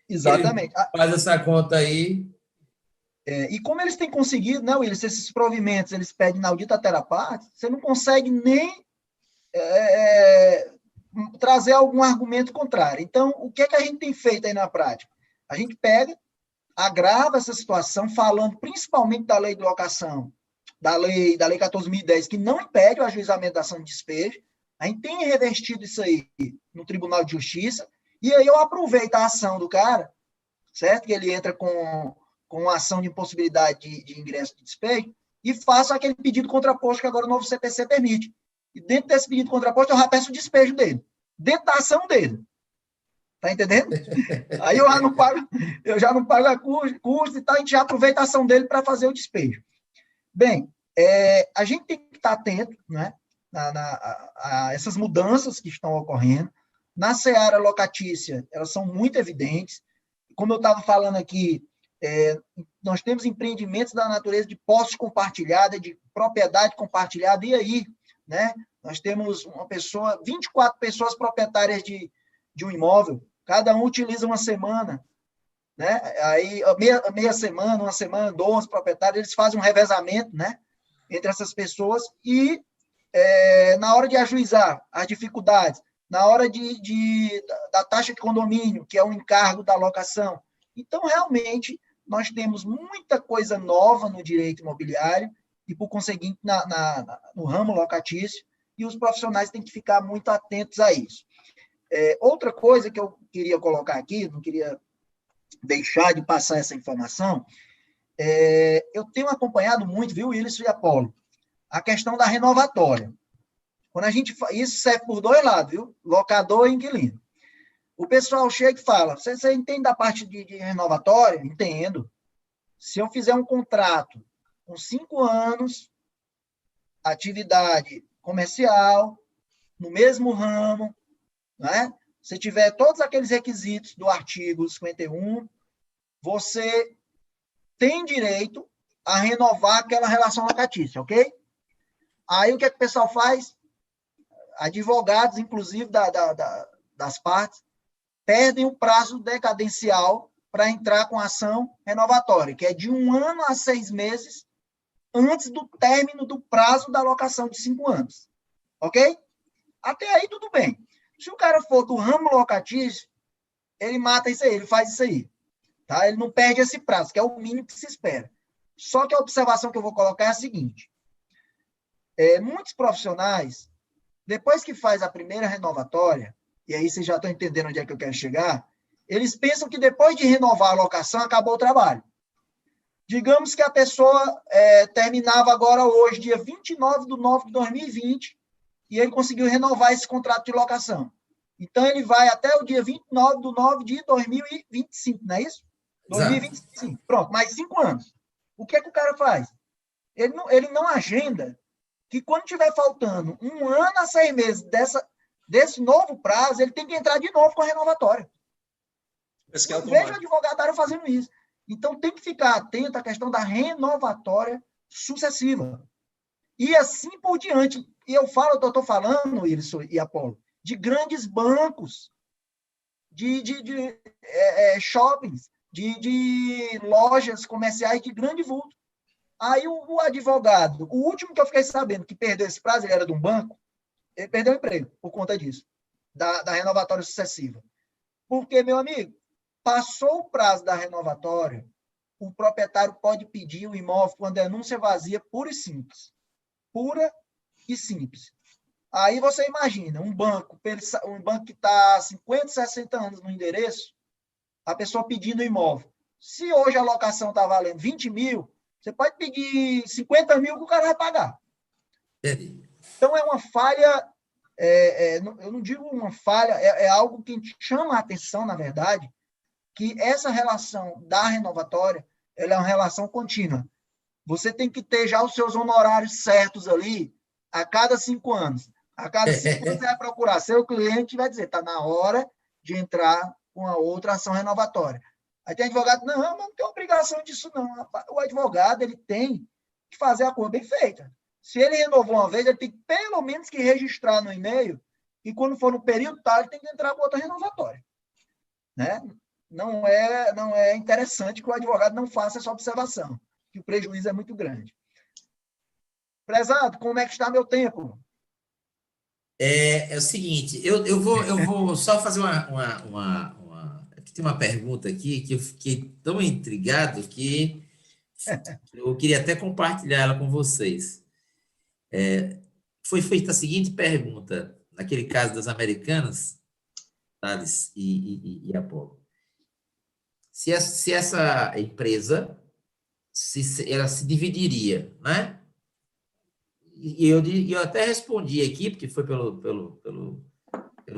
Exatamente. ele faz essa conta aí. E como eles têm conseguido, né, Willis, esses provimentos, eles pedem na audita parte, você não consegue nem trazer algum argumento contrário. Então, o que é que a gente tem feito aí na prática? A gente pega, agrava essa situação, falando principalmente da lei de locação, da lei 14.010, que não impede o ajuizamento da ação de despejo. A gente tem revestido isso aí no Tribunal de Justiça, e aí eu aproveito a ação do cara, certo? Que ele entra com uma ação de impossibilidade de ingresso de despejo, e faço aquele pedido contraposto que agora o novo CPC permite. E dentro desse pedido contraposto, eu já peço o despejo dele, dentro da ação dele. Tá entendendo? Aí eu já não pago a custo e tal, a gente já aproveita a ação dele para fazer o despejo. Bem, a gente tem que estar atento, né, a essas mudanças que estão ocorrendo. Na seara locatícia, elas são muito evidentes. Como eu estava falando aqui, nós temos empreendimentos da natureza de posse compartilhada, de propriedade compartilhada, e aí, né, nós temos 24 pessoas proprietárias de um imóvel, cada um utiliza uma semana, né? Aí, meia semana, uma semana, 12 proprietários, eles fazem um revezamento, né? Entre essas pessoas e na hora de ajuizar as dificuldades, na hora da taxa de condomínio, que é o encargo da locação. Então, realmente, nós temos muita coisa nova no direito imobiliário e, por conseguinte, no ramo locatício, e os profissionais têm que ficar muito atentos a isso. Outra coisa que eu queria colocar aqui, não queria deixar de passar essa informação, eu tenho acompanhado muito, viu, Wilson e Apolo, a questão da renovatória. Quando a gente isso serve por dois lados, viu? Locador e inquilino. O pessoal chega e fala: você entende da parte de renovatória? Entendo. Se eu fizer um contrato com 5 anos, atividade comercial, no mesmo ramo, né? Se tiver todos aqueles requisitos do artigo 51, você tem direito a renovar aquela relação locatícia, ok? Aí o que o pessoal faz? Advogados, inclusive, das partes, perdem o prazo decadencial para entrar com ação renovatória, que é de 1 ano a 6 meses antes do término do prazo da locação de 5 anos. Ok? Até aí, tudo bem. Se o cara for do ramo locatício, ele mata isso aí, ele faz isso aí. Tá? Ele não perde esse prazo, que é o mínimo que se espera. Só que a observação que eu vou colocar é a seguinte. Muitos profissionais, depois que faz a primeira renovatória, e aí vocês já estão entendendo onde é que eu quero chegar, eles pensam que depois de renovar a locação, acabou o trabalho. Digamos que a pessoa terminava agora hoje, dia 29/9/2020, e ele conseguiu renovar esse contrato de locação. Então, ele vai até o dia 29/9/2025, não é isso? Exato. 2025. Pronto, mais 5 anos. O que é que o cara faz? Ele não agenda que quando tiver faltando 1 ano a 6 meses desse novo prazo, ele tem que entrar de novo com a renovatória. Eu vejo advogadário fazendo isso. Então, tem que ficar atento à questão da renovatória sucessiva. E assim por diante. E eu estou falando, Wilson e Apolo, de grandes bancos, de shoppings, de lojas comerciais de grande vulto. Aí o advogado, o último que eu fiquei sabendo que perdeu esse prazo, ele era de um banco, ele perdeu o emprego por conta disso, da renovatória sucessiva. Porque, meu amigo, passou o prazo da renovatória, o proprietário pode pedir o imóvel com a denúncia vazia pura e simples. Pura e simples. Aí você imagina, um banco que está há 50, 60 anos no endereço, a pessoa pedindo o imóvel. Se hoje a locação está valendo 20 mil, você pode pedir 50 mil que o cara vai pagar. Então, é uma falha, eu não digo uma falha, é algo que chama a atenção, na verdade, que essa relação da renovatória, ela é uma relação contínua. Você tem que ter já os seus honorários certos ali a cada 5 anos. A cada 5 anos você vai procurar seu cliente e vai dizer, está na hora de entrar com a outra ação renovatória. Aí tem advogado, não, não tem obrigação disso, não. O advogado, ele tem que fazer a coisa bem feita. Se ele renovou uma vez, ele tem pelo menos que registrar no e-mail e quando for no período tal, ele tem que entrar com outra renovatória. Né? Não é interessante que o advogado não faça essa observação, que o prejuízo é muito grande. Prezado, como é que está meu tempo? É o seguinte, eu vou só fazer tem uma pergunta aqui que eu fiquei tão intrigado que eu queria até compartilhar ela com vocês. Foi feita a seguinte pergunta, naquele caso das Americanas, Thales e Apolo. Se essa empresa, ela se dividiria, né? E eu até respondi aqui, porque foi pelo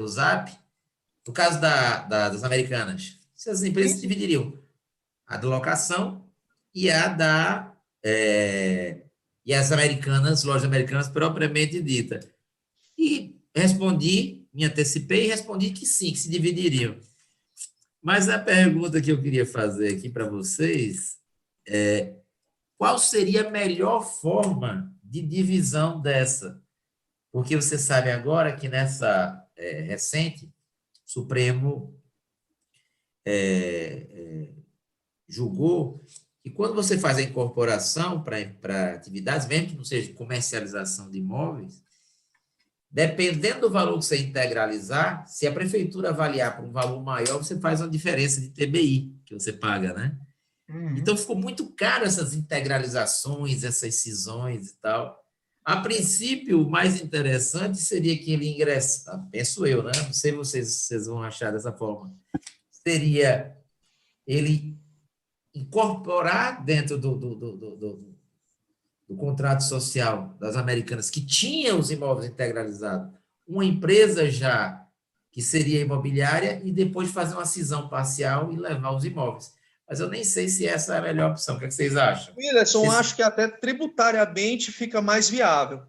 Zap, no caso das Americanas, se as empresas se dividiriam, a da locação e e as Americanas, lojas Americanas propriamente dita. E respondi, me antecipei e respondi que sim, que se dividiriam. Mas a pergunta que eu queria fazer aqui para vocês é: qual seria a melhor forma de divisão dessa? Porque você sabe agora que nessa recente, o Supremo julgou que quando você faz a incorporação para atividades, mesmo que não seja comercialização de imóveis, dependendo do valor que você integralizar, se a prefeitura avaliar por um valor maior, você faz uma diferença de TBI que você paga, né? Então, ficou muito caro essas integralizações, essas cisões e tal. A princípio, o mais interessante seria que ele ingressasse, penso eu, né? Não sei se vocês vão achar dessa forma, seria ele incorporar dentro do contrato social das Americanas, que tinha os imóveis integralizados, uma empresa já que seria imobiliária e depois fazer uma cisão parcial e levar os imóveis. Mas eu nem sei se essa é a melhor opção. O que vocês acham? Willerson, acho que até tributariamente fica mais viável.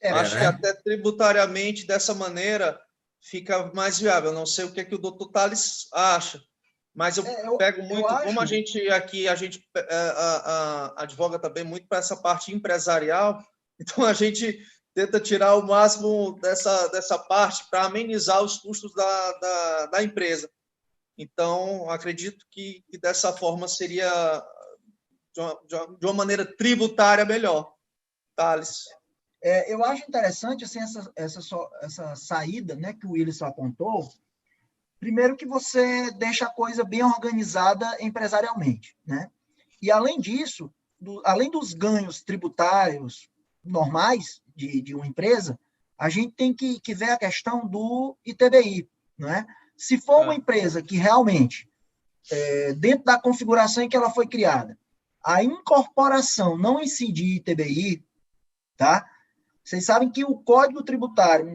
Acho que até tributariamente, dessa maneira, fica mais viável. Não sei o que o doutor Tales acha, mas eu pego muito, como a gente advoga também muito para essa parte empresarial, então a gente tenta tirar o máximo dessa parte para amenizar os custos da empresa. Então, acredito que dessa forma seria de uma maneira tributária melhor. Thales. Eu acho interessante assim, essa saída, né, que o Wilson apontou. Primeiro que você deixa a coisa bem organizada empresarialmente, né? E, além disso, além dos ganhos tributários normais de uma empresa, a gente tem que ver a questão do ITBI, né? Se for uma empresa que realmente, dentro da configuração em que ela foi criada, a incorporação não incidir ITBI, tá? Vocês sabem que o Código Tributário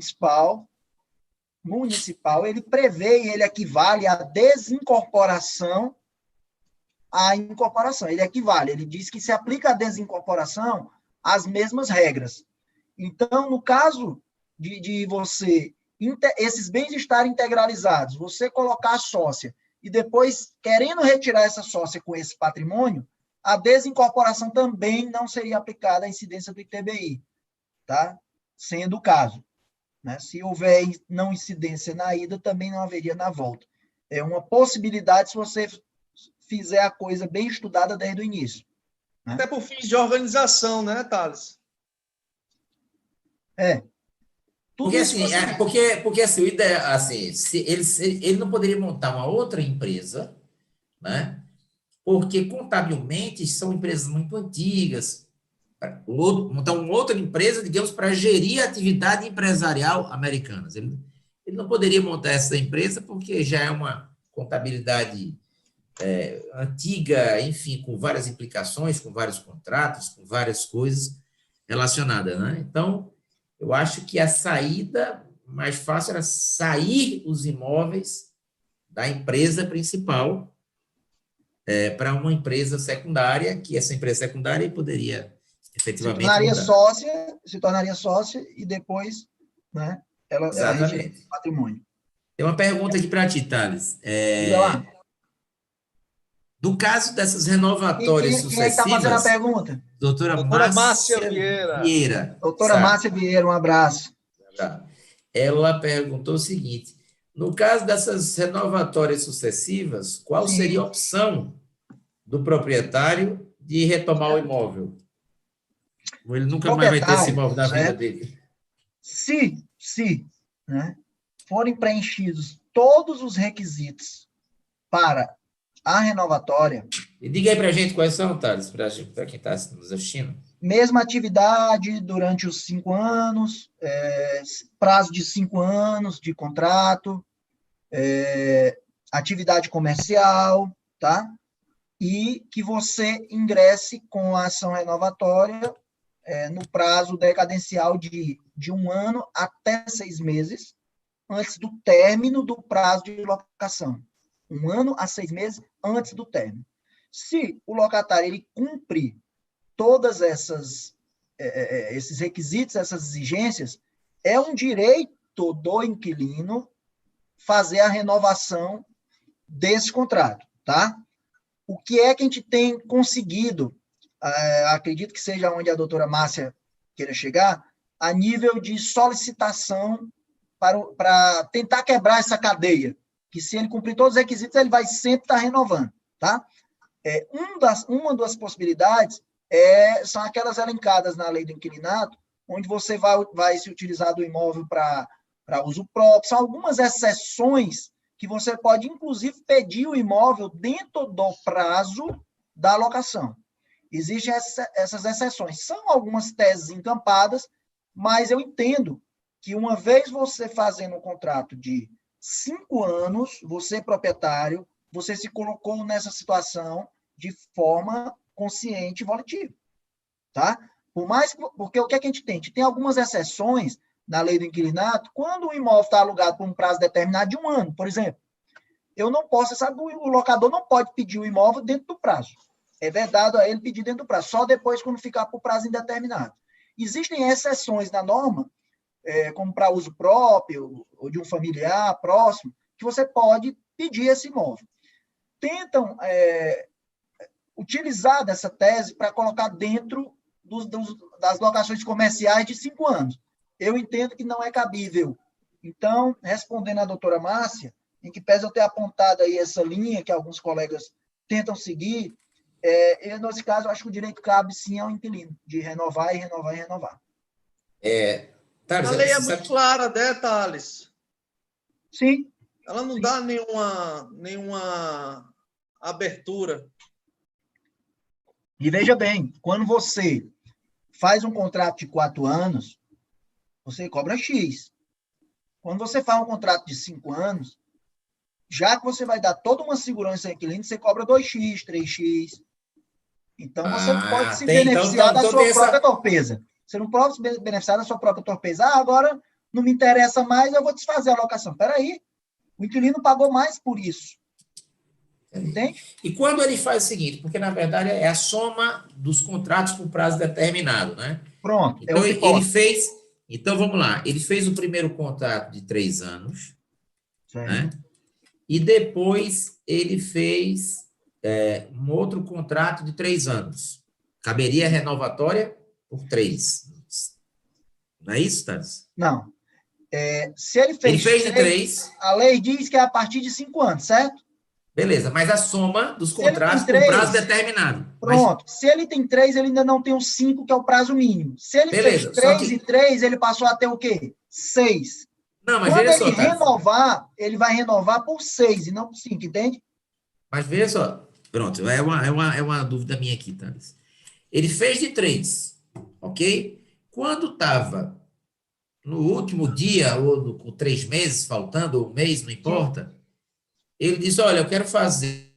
Municipal, ele prevê e ele equivale à desincorporação à incorporação. Ele equivale, ele diz que se aplica a desincorporação as mesmas regras. Então, no caso de você, esses bens estarem integralizados, você colocar a sócia e depois, querendo retirar essa sócia com esse patrimônio, a desincorporação também não seria aplicada à incidência do ITBI, tá? Sendo o caso. Né? Se houver não incidência na ida, também não haveria na volta. É uma possibilidade se você fizer a coisa bem estudada desde o início. Né? Até por fins de organização, né, Thales? Porque assim, o ideia, assim, se ele não poderia montar uma outra empresa, né? Porque contabilmente são empresas muito antigas. Montar uma outra empresa, digamos, para gerir a atividade empresarial americana. Ele não poderia montar essa empresa porque já é uma contabilidade antiga, enfim, com várias implicações, com vários contratos, com várias coisas relacionadas, né? Então, eu acho que a saída mais fácil era sair os imóveis da empresa principal para uma empresa secundária, que essa empresa secundária poderia efetivamente se tornaria sócia e depois, né, ela retira o patrimônio. Tem uma pergunta aqui para ti, Thales. No caso dessas renovatórias sucessivas... Quem está fazendo a pergunta? Doutora Márcia Vieira. Doutora Márcia Vieira, um abraço. Ela perguntou o seguinte: no caso dessas renovatórias sucessivas, qual seria a opção do proprietário de retomar o imóvel? Ele nunca mais vai ter esse imóvel na vida dele. Se né, forem preenchidos todos os requisitos para a renovatória... E diga aí para a gente quais são, Thales, para quem está nos assistindo. Mesma atividade durante os 5 anos, prazo de 5 anos de contrato, atividade comercial, tá? E que você ingresse com a ação renovatória no prazo decadencial de 1 ano até 6 meses, antes do término do prazo de locação. 1 ano a 6 meses antes do término. Se o locatário ele cumpre todas esses requisitos, essas exigências, é um direito do inquilino fazer a renovação desse contrato, tá? O que é que a gente tem conseguido, acredito que seja onde a doutora Márcia queira chegar, a nível de solicitação para tentar quebrar essa cadeia, que se ele cumprir todos os requisitos, ele vai sempre estar renovando, tá? Uma das possibilidades são aquelas elencadas na lei do inquilinato, onde você vai se utilizar do imóvel para uso próprio. São algumas exceções que você pode, inclusive, pedir o imóvel dentro do prazo da locação. Existem essas exceções. São algumas teses encampadas, mas eu entendo que uma vez você fazendo um contrato de 5 anos, você, proprietário, você se colocou nessa situação de forma consciente e volitiva, tá? Porque o que é que a gente tem? A gente tem algumas exceções na lei do inquilinato, quando o imóvel está alugado por um prazo determinado de 1 ano, por exemplo. Eu não posso, sabe, o locador não pode pedir o imóvel dentro do prazo. É vedado a ele pedir dentro do prazo, só depois quando ficar por prazo indeterminado. Existem exceções na norma, como para uso próprio, ou de um familiar próximo, que você pode pedir esse imóvel. Tentam utilizar dessa tese para colocar dentro das locações comerciais de 5 anos. Eu entendo que não é cabível. Então, respondendo à doutora Márcia, em que pese eu ter apontado aí essa linha que alguns colegas tentam seguir, nesse caso, eu acho que o direito cabe sim ao inquilino, de renovar e renovar e renovar. A lei é muito clara, né, Thales? Sim. Ela não dá nenhuma abertura. E veja bem, quando você faz um contrato de 4 anos, você cobra X. Quando você faz um contrato de 5 anos, já que você vai dar toda uma segurança ao inquilino, você cobra 2X, 3X. Então, você não pode se beneficiar da sua própria torpeza. Você não pode se beneficiar da sua própria torpeza. Agora não me interessa mais, eu vou desfazer a locação. Espera aí, o inquilino pagou mais por isso. Entende? E quando ele faz o seguinte, porque na verdade é a soma dos contratos por prazo determinado, né? Pronto, então, ele fez. Então, vamos lá, ele fez o primeiro contrato de 3 anos, né? E depois ele fez um outro contrato de 3 anos. Caberia renovatória por 3. Não é isso, Thales? Não. Se ele fez de 3. A lei diz que é a partir de 5 anos, certo? Beleza, mas a soma dos contratos por prazo determinado. Pronto. Se ele tem 3, ele ainda não tem os 5, que é o prazo mínimo. Se ele fez 3 e 3, ele passou a ter o quê? 6. Não, mas quando veja ele só, renovar, ele vai renovar por 6 e não por 5, entende? Mas veja só. Pronto, é uma dúvida minha aqui, Thales. Ele fez de 3, ok? Quando estava no último dia, ou com 3 meses faltando, ou 1 mês, não importa, ele disse, olha, eu quero fazer...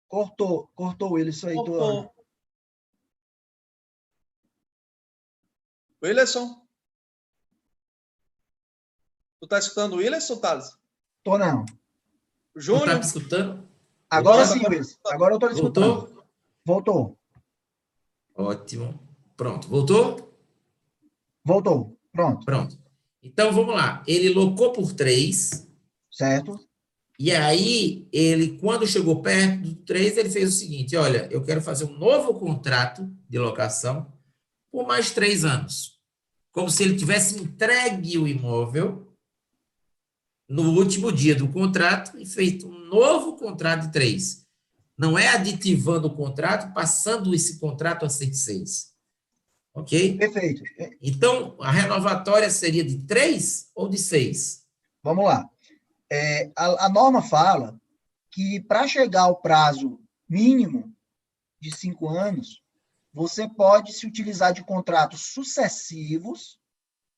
Cortou ele, isso aí. Willerson? Tu tá escutando o Willerson, Thales? Tô não. Júnior? Tu tá me escutando? Agora sim, Wilson. Agora eu tô escutando. Voltou? Ótimo. Pronto. Voltou? Voltou. Pronto. Então, vamos lá. Ele locou por 3. Certo. E aí, ele, quando chegou perto do 3, ele fez o seguinte, olha, eu quero fazer um novo contrato de locação por mais 3 anos. Como se ele tivesse entregue o imóvel no último dia do contrato e feito um novo contrato de 3. Não é aditivando o contrato, passando esse contrato a ser de 6. Ok? Perfeito. Então, a renovatória seria de 3 ou de 6? Vamos lá. A norma fala que para chegar ao prazo mínimo de 5 anos, você pode se utilizar de contratos sucessivos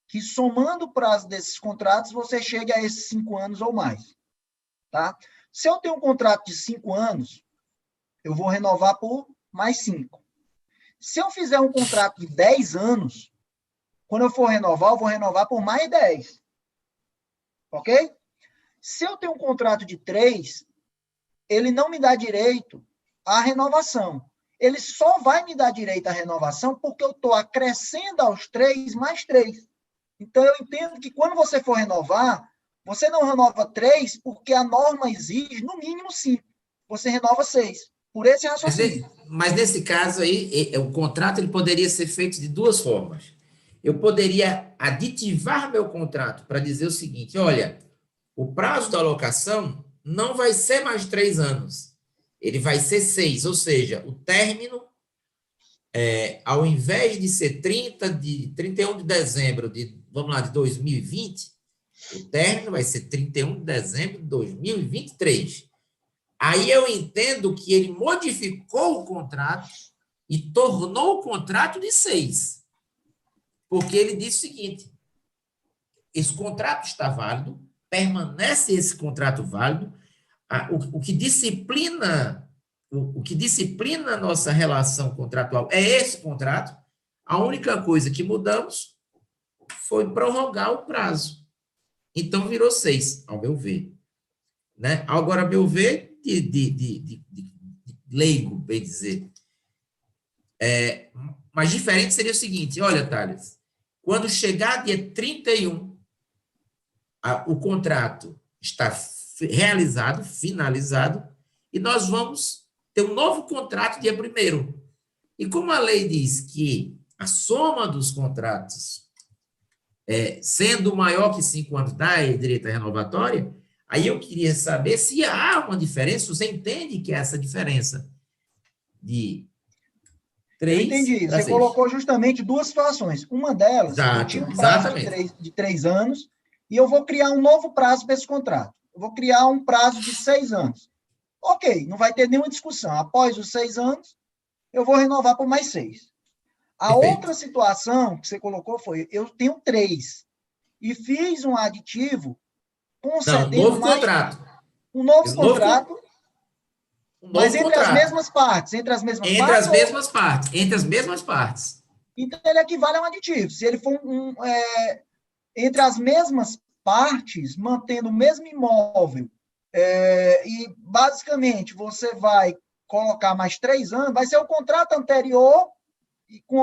que, somando o prazo desses contratos, você chegue a esses 5 anos ou mais. Tá? Se eu tenho um contrato de 5 anos, eu vou renovar por mais 5. Se eu fizer um contrato de 10 anos, quando eu for renovar, eu vou renovar por mais 10. Ok? Se eu tenho um contrato de 3, ele não me dá direito à renovação. Ele só vai me dar direito à renovação porque eu estou acrescendo aos 3 mais 3. Então, eu entendo que quando você for renovar, você não renova 3 porque a norma exige, no mínimo, 5. Você renova 6. Por esse raciocínio. Mas nesse caso aí, o contrato ele poderia ser feito de 2 formas. eu poderia aditivar meu contrato para dizer o seguinte: olha, o prazo da locação não vai ser mais 3 anos, ele vai ser 6, ou seja, o término, ao invés de ser 31 de dezembro vamos lá, de 2020, o término vai ser 31 de dezembro de 2023. Aí eu entendo que ele modificou o contrato e tornou o contrato de 6. Porque ele disse o seguinte: esse contrato está válido, permanece esse contrato válido, o que disciplina a nossa relação contratual é esse contrato, a única coisa que mudamos foi prorrogar o prazo. Então, virou 6, ao meu ver. Né? Agora, a meu ver, de leigo, bem dizer. Mas diferente seria o seguinte: olha, Thales, quando chegar dia 31, o contrato está realizado, finalizado, e nós vamos ter um novo contrato dia 1º. E como a lei diz que a soma dos contratos, sendo maior que 5 anos, dá direito à renovatória, aí eu queria saber se há uma diferença, você entende que é essa diferença de 3 Eu entendi. para Você 6. colocou justamente duas situações. Uma delas, eu tinha um prazo de 3 anos e eu vou criar um novo prazo para esse contrato. Eu vou criar um prazo de 6 anos. Ok, não vai ter nenhuma discussão. Após os 6 anos, eu vou renovar por mais 6. A Perfeito. outra situação que você colocou foi, eu tenho 3 e fiz um aditivo concedendo um novo contrato, mas entre as mesmas partes. Entre as mesmas partes. Então, ele equivale a um aditivo. Se ele for entre as mesmas partes, mantendo o mesmo imóvel, e basicamente você vai colocar mais 3 anos, vai ser o contrato anterior,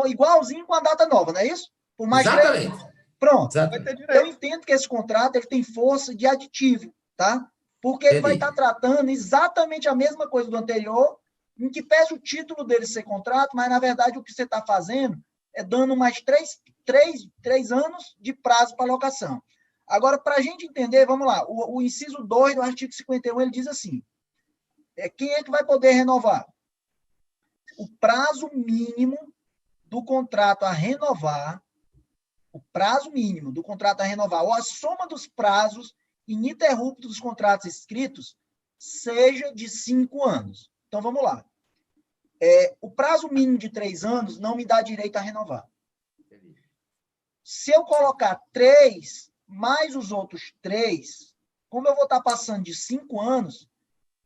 igualzinho com a data nova, não é isso? Por mais Exatamente. 3 anos. Pronto. Exatamente. Eu entendo que esse contrato ele tem força de aditivo, tá? Porque ele vai estar tratando exatamente a mesma coisa do anterior, em que pese o título dele ser contrato, mas, na verdade, o que você está fazendo é dando mais 3 anos de prazo para locação. Agora, para a gente entender, vamos lá, o inciso 2 do artigo 51, ele diz assim, quem é que vai poder renovar? O prazo mínimo do contrato a renovar, ou a soma dos prazos ininterruptos dos contratos escritos, seja de 5 anos. Então, vamos lá. O prazo mínimo de 3 anos não me dá direito a renovar. Se eu colocar 3 mais os outros 3, como eu vou estar passando de 5 anos,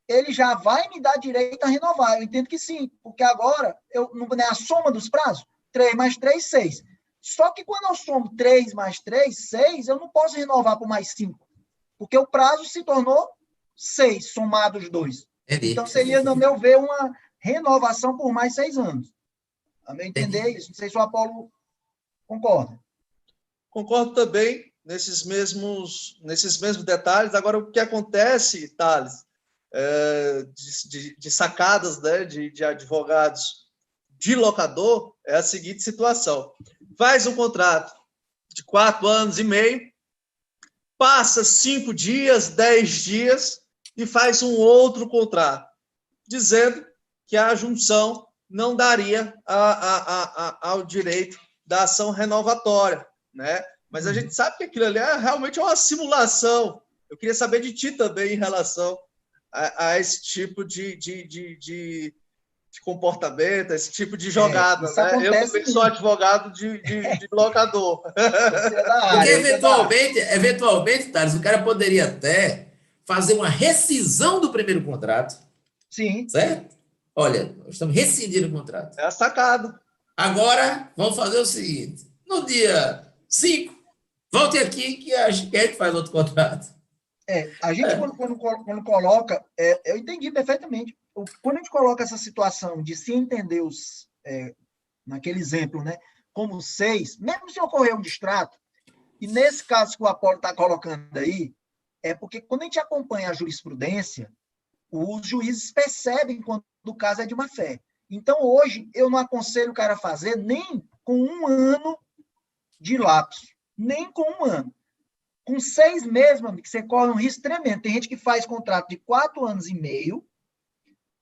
ele já vai me dar direito a renovar. Eu entendo que sim, porque agora não é a soma dos prazos. 3 mais 3, 6. Só que quando eu somo 3 mais 3, 6, eu não posso renovar por mais 5, porque o prazo se tornou 6, somados 2. Então, seria, no meu ver, uma renovação por mais 6 anos. A meu entender isso. Não sei se o Apolo concorda. Concordo também nesses mesmos detalhes. Agora, o que acontece, Thales, de sacadas, né, de advogados de locador, é a seguinte situação. Faz um contrato de 4 anos e meio, passa 5 dias, 10 dias e faz um outro contrato, dizendo que a junção não daria ao direito da ação renovatória, né? Mas a gente sabe que aquilo ali realmente uma simulação. Eu queria saber de ti também em relação a esse tipo de comportamento, esse tipo de jogada, né? Eu também sou advogado de locador. Porque eventualmente, Thales, o cara poderia até fazer uma rescisão do primeiro contrato. Sim. Certo? Olha, nós estamos rescindindo o contrato. É sacado. Agora, vamos fazer o seguinte. No dia 5, volte aqui que a gente faz outro contrato. A gente, quando coloca... eu entendi perfeitamente. Quando a gente coloca essa situação de se entender naquele exemplo, né, como 6, mesmo se ocorrer um distrato, e nesse caso que o Apolo está colocando aí, é porque quando a gente acompanha a jurisprudência, os juízes percebem quando o caso é de má-fé. Então, hoje, eu não aconselho o cara a fazer nem com 1 ano de lapso, nem com 1 ano. Com 6 meses, meu amigo, você corre um risco tremendo. Tem gente que faz contrato de 4 anos e meio,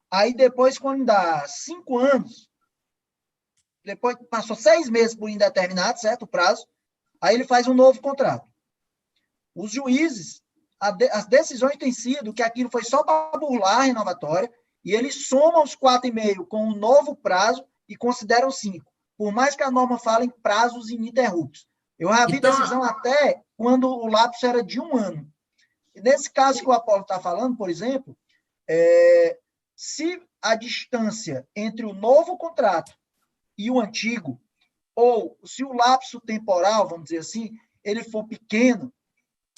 aí depois, quando dá 5 anos, depois passou 6 meses por indeterminado, certo? O prazo, aí ele faz um novo contrato. Os juízes, as decisões têm sido que aquilo foi só para burlar a renovatória, e eles somam os 4,5 com um novo prazo e consideram 5. Por mais que a norma fale em prazos ininterruptos. Eu já vi decisão até quando o lapso era de 1 ano. E nesse caso que o Apolo está falando, por exemplo, se a distância entre o novo contrato e o antigo, ou se o lapso temporal, vamos dizer assim, ele for pequeno,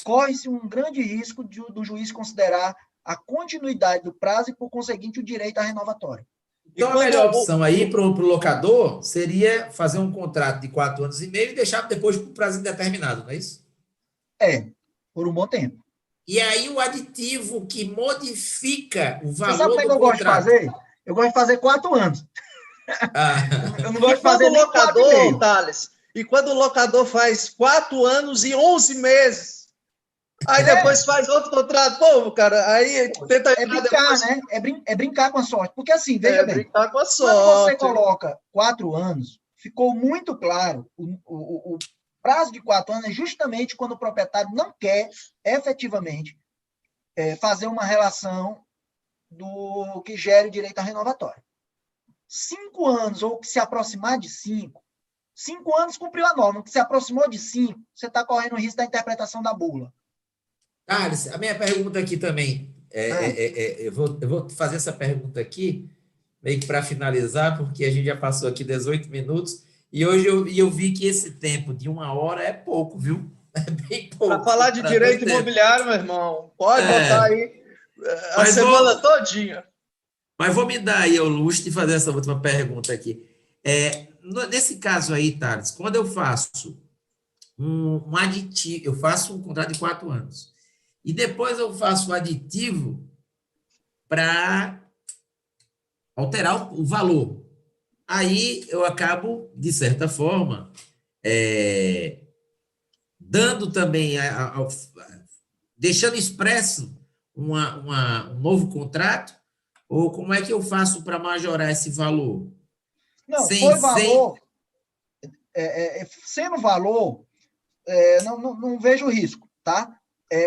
corre-se um grande risco do juiz considerar a continuidade do prazo e, por conseguinte, o direito à renovatória. Então, a melhor opção aí para o locador seria fazer um contrato de 4 anos e meio e deixar depois por prazo indeterminado, não é isso? Por um bom tempo. E aí o aditivo que modifica o valor do contrato. Você sabe como é que eu gosto de fazer? Eu gosto de fazer 4 anos. Eu não gosto de fazer nem 4,5. Thales, e quando o locador faz 4 anos e 11 meses, aí depois faz outro contrato, pô, cara, aí tenta... brincar, depois... né? É brincar com a sorte. Porque assim, veja bem, brincar com a sorte. Quando você coloca 4 anos, ficou muito claro, o prazo de 4 anos é justamente quando o proprietário não quer, efetivamente, fazer uma relação do que gere o direito à renovatória. 5 anos, ou que se aproximar de 5 anos cumpriu a norma, que se aproximou de 5, você está correndo o risco da interpretação da bula. Carlos, a minha pergunta aqui também, eu vou fazer essa pergunta aqui, meio que para finalizar, porque a gente já passou aqui 18 minutos, e hoje eu vi que esse tempo de 1 hora é pouco, viu? É bem pouco. Para falar de direito imobiliário, meu irmão, pode botar aí a semana todinha. Mas vou me dar aí ao luxo de fazer essa última pergunta aqui. Nesse caso aí, Thales, quando eu faço um aditivo, eu faço um contrato de 4 anos, e depois eu faço o aditivo para alterar o valor. Aí eu acabo, de certa forma, dando também, deixando expresso um novo contrato, ou como é que eu faço para majorar esse valor? Não, foi valor, sendo valor, não vejo risco, tá?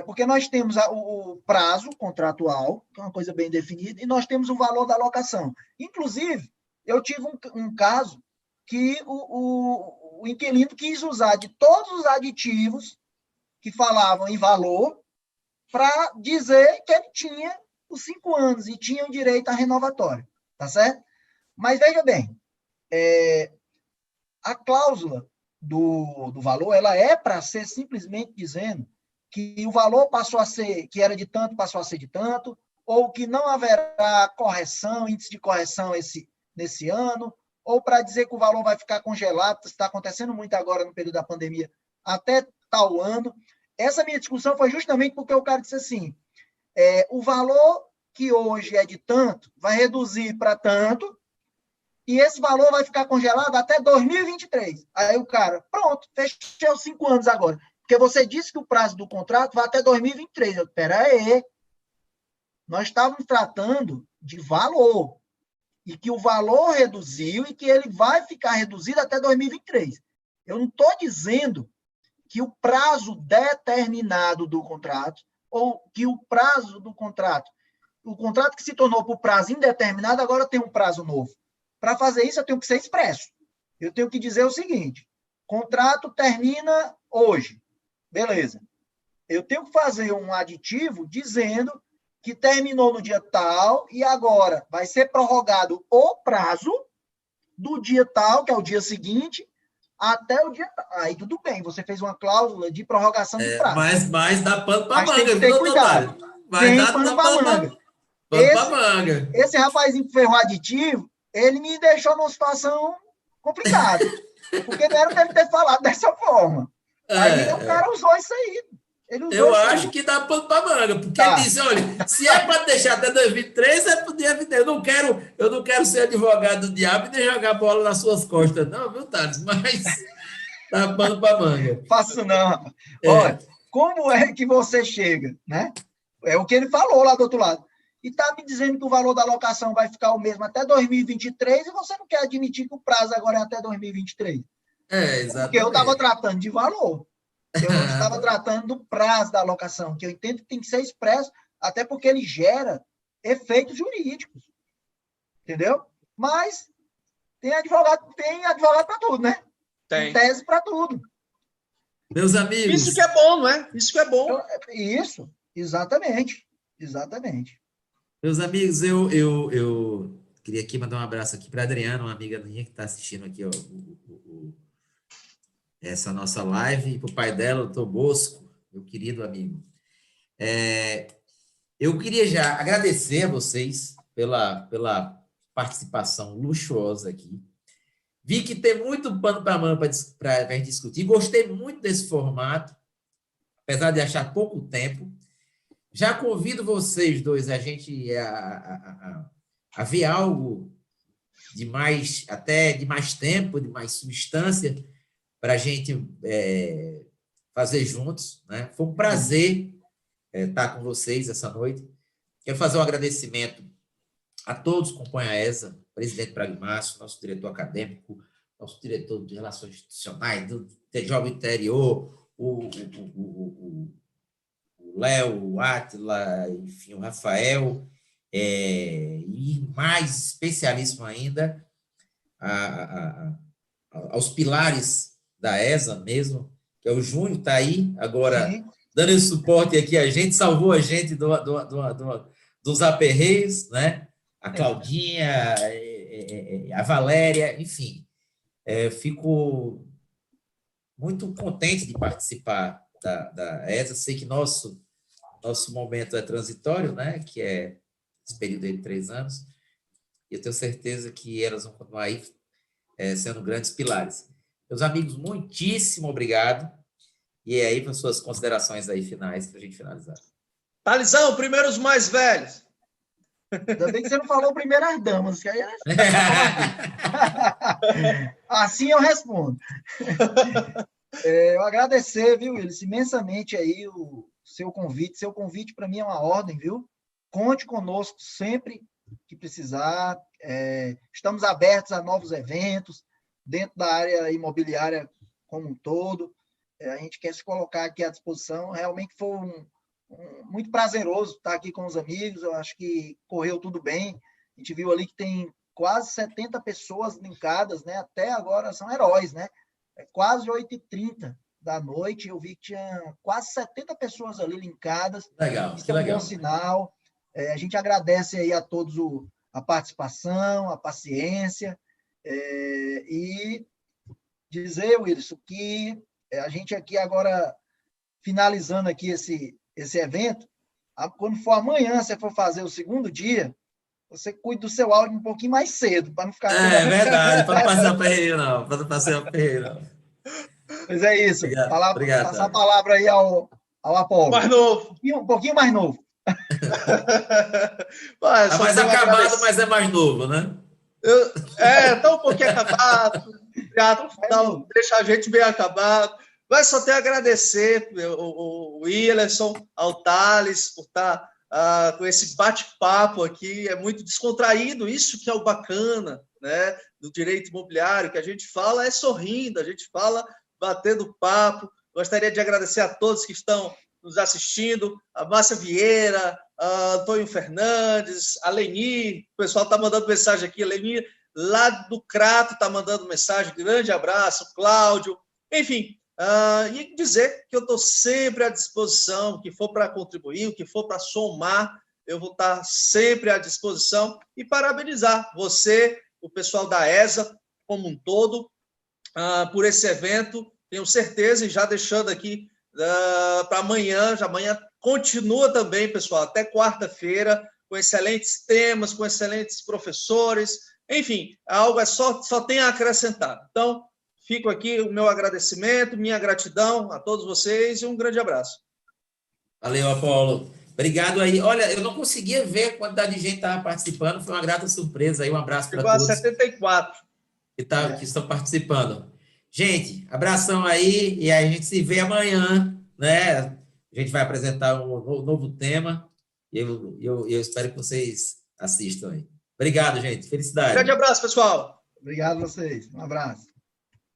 Porque nós temos o prazo contratual, que é uma coisa bem definida, e nós temos o valor da locação. Inclusive, eu tive um caso que o inquilino quis usar de todos os aditivos que falavam em valor para dizer que ele tinha os 5 anos e tinha o direito à renovatória, tá certo? Mas veja bem, a cláusula do valor, ela é para ser simplesmente dizendo que o valor passou a ser, que era de tanto, passou a ser de tanto, ou que não haverá correção, índice de correção nesse ano, ou para dizer que o valor vai ficar congelado, está acontecendo muito agora no período da pandemia, até tal ano. Essa minha discussão foi justamente porque o cara disse assim, o valor que hoje é de tanto vai reduzir para tanto, e esse valor vai ficar congelado até 2023. Aí o cara, pronto, fechei os 5 anos agora. Porque você disse que o prazo do contrato vai até 2023. Espera aí. Nós estávamos tratando de valor. E que o valor reduziu e que ele vai ficar reduzido até 2023. Eu não estou dizendo que o prazo determinado do contrato, ou que o prazo do contrato, o contrato que se tornou por prazo indeterminado, agora tem um prazo novo. Para fazer isso, eu tenho que ser expresso. Eu tenho que dizer o seguinte, contrato termina hoje. Beleza. Eu tenho que fazer um aditivo dizendo que terminou no dia tal e agora vai ser prorrogado o prazo do dia tal, que é o dia seguinte, até o dia tal. Aí tudo bem, você fez uma cláusula de prorrogação de prazo. Mas dá pano para manga. Tem que ter cuidado. Tem pano para manga. Esse rapazinho que fez o aditivo, ele me deixou numa situação complicada. Porque não era para ele ter falado dessa forma. Aí o cara usou isso aí. Eu acho que dá pano para manga, porque ele disse, olha, se é para deixar até 2023, é para 2023. Eu não quero ser advogado do diabo e nem jogar bola nas suas costas, não, viu, Thales? Dá pano para manga. Faço não, rapaz. Olha, como é que você chega, né? É o que ele falou lá do outro lado. E está me dizendo que o valor da locação vai ficar o mesmo até 2023 e você não quer admitir que o prazo agora é até 2023. Porque eu estava Exatamente. tratando de valor. Eu não estava tratando do prazo da locação, que eu entendo que tem que ser expresso, até porque ele gera efeitos jurídicos. Entendeu? Mas tem advogado para tudo, né? Tem tese para tudo. Meus amigos. Isso que é bom, não é? Isso que é bom. Isso, exatamente. Exatamente. Meus amigos, eu queria aqui mandar um abraço aqui para a Adriana, uma amiga minha que está assistindo aqui ó, essa nossa live, e para o pai dela, o doutor Bosco, meu querido amigo. Eu queria já agradecer a vocês pela participação luxuosa aqui. Vi que tem muito pano para manga para a gente discutir. Gostei muito desse formato, apesar de achar pouco tempo. Já convido vocês dois a gente a ver algo de mais, até de mais tempo, de mais substância, para a gente fazer juntos, né? Foi um prazer estar com vocês essa noite. Quero fazer um agradecimento a todos que compõem a ESA, presidente Pragmácio, nosso diretor acadêmico, nosso diretor de Relações Institucionais, do Jovem Interior, o Léo, o Átila, enfim, o Rafael, e mais especialíssimo ainda, aos pilares da ESA mesmo, que é o Júnior, está aí agora. Sim. Dando esse suporte aqui, a gente salvou a gente dos aperreios, né? A Claudinha, a Valéria, enfim. Fico muito contente de participar da ESA. Sei que nosso momento é transitório, né? Que é esse período de 3 anos. E eu tenho certeza que elas vão continuar aí sendo grandes pilares. Meus amigos, muitíssimo obrigado. E aí, para suas considerações aí finais, para a gente finalizar. Thalisão, primeiro os mais velhos. Ainda bem que você não falou primeiro as damas, que aí assim eu respondo. Eu agradecer, viu, Willis, imensamente aí o seu convite. Seu convite, para mim, é uma ordem, viu? Conte conosco sempre que precisar. Estamos abertos a novos eventos, dentro da área imobiliária como um todo. A gente quer se colocar aqui à disposição. Realmente foi muito prazeroso estar aqui com os amigos. Eu acho que correu tudo bem. A gente viu ali que tem quase 70 pessoas linkadas, né? Até agora são heróis, né? Quase 8h30 da noite. Eu vi que tinha quase 70 pessoas ali linkadas. Legal, isso é um bom sinal. A gente agradece aí a todos a participação, a paciência. E dizer, Wilson, que a gente aqui agora, finalizando aqui esse evento, quando for amanhã, você for fazer o segundo dia, você cuida do seu áudio um pouquinho mais cedo, para não ficar... É verdade, para não passar perreio, não. Para não passar perreio, não. Mas é isso. Obrigado, passar a palavra aí ao Apolo. Mais novo. Um pouquinho mais novo. Tá mais acabado, mas é mais novo, né? Tá um pouquinho acabado. Não, deixa a gente bem acabado. Mas só tenho a agradecer o Willerson, ao Thales, por estar com esse bate-papo aqui. É muito descontraído, isso que é o bacana, né, do direito imobiliário, que a gente fala sorrindo, a gente fala batendo papo. Gostaria de agradecer a todos que estão nos assistindo, a Márcia Vieira, a Antônio Fernandes, a Leni, o pessoal está mandando mensagem aqui, a Leni lá do Crato está mandando mensagem, grande abraço, Cláudio, enfim, e dizer que eu estou sempre à disposição, o que for para contribuir, o que for para somar, eu vou estar sempre à disposição e parabenizar você, o pessoal da ESA como um todo, por esse evento. Tenho certeza, e já deixando aqui para amanhã, amanhã continua também, pessoal, até quarta-feira, com excelentes temas, com excelentes professores, enfim, algo só tem a acrescentar. Então, fico aqui o meu agradecimento, minha gratidão a todos vocês e um grande abraço. Valeu, Apolo. Obrigado aí. Olha, eu não conseguia ver a quantidade de gente que estava participando, foi uma grata surpresa aí, um abraço para todos. Chegou a 74. Que estão participando. Gente, abração aí e a gente se vê amanhã, né? A gente vai apresentar um novo tema. Eu espero que vocês assistam aí. Obrigado, gente. Felicidade. Grande abraço, pessoal. Obrigado a vocês. Um abraço.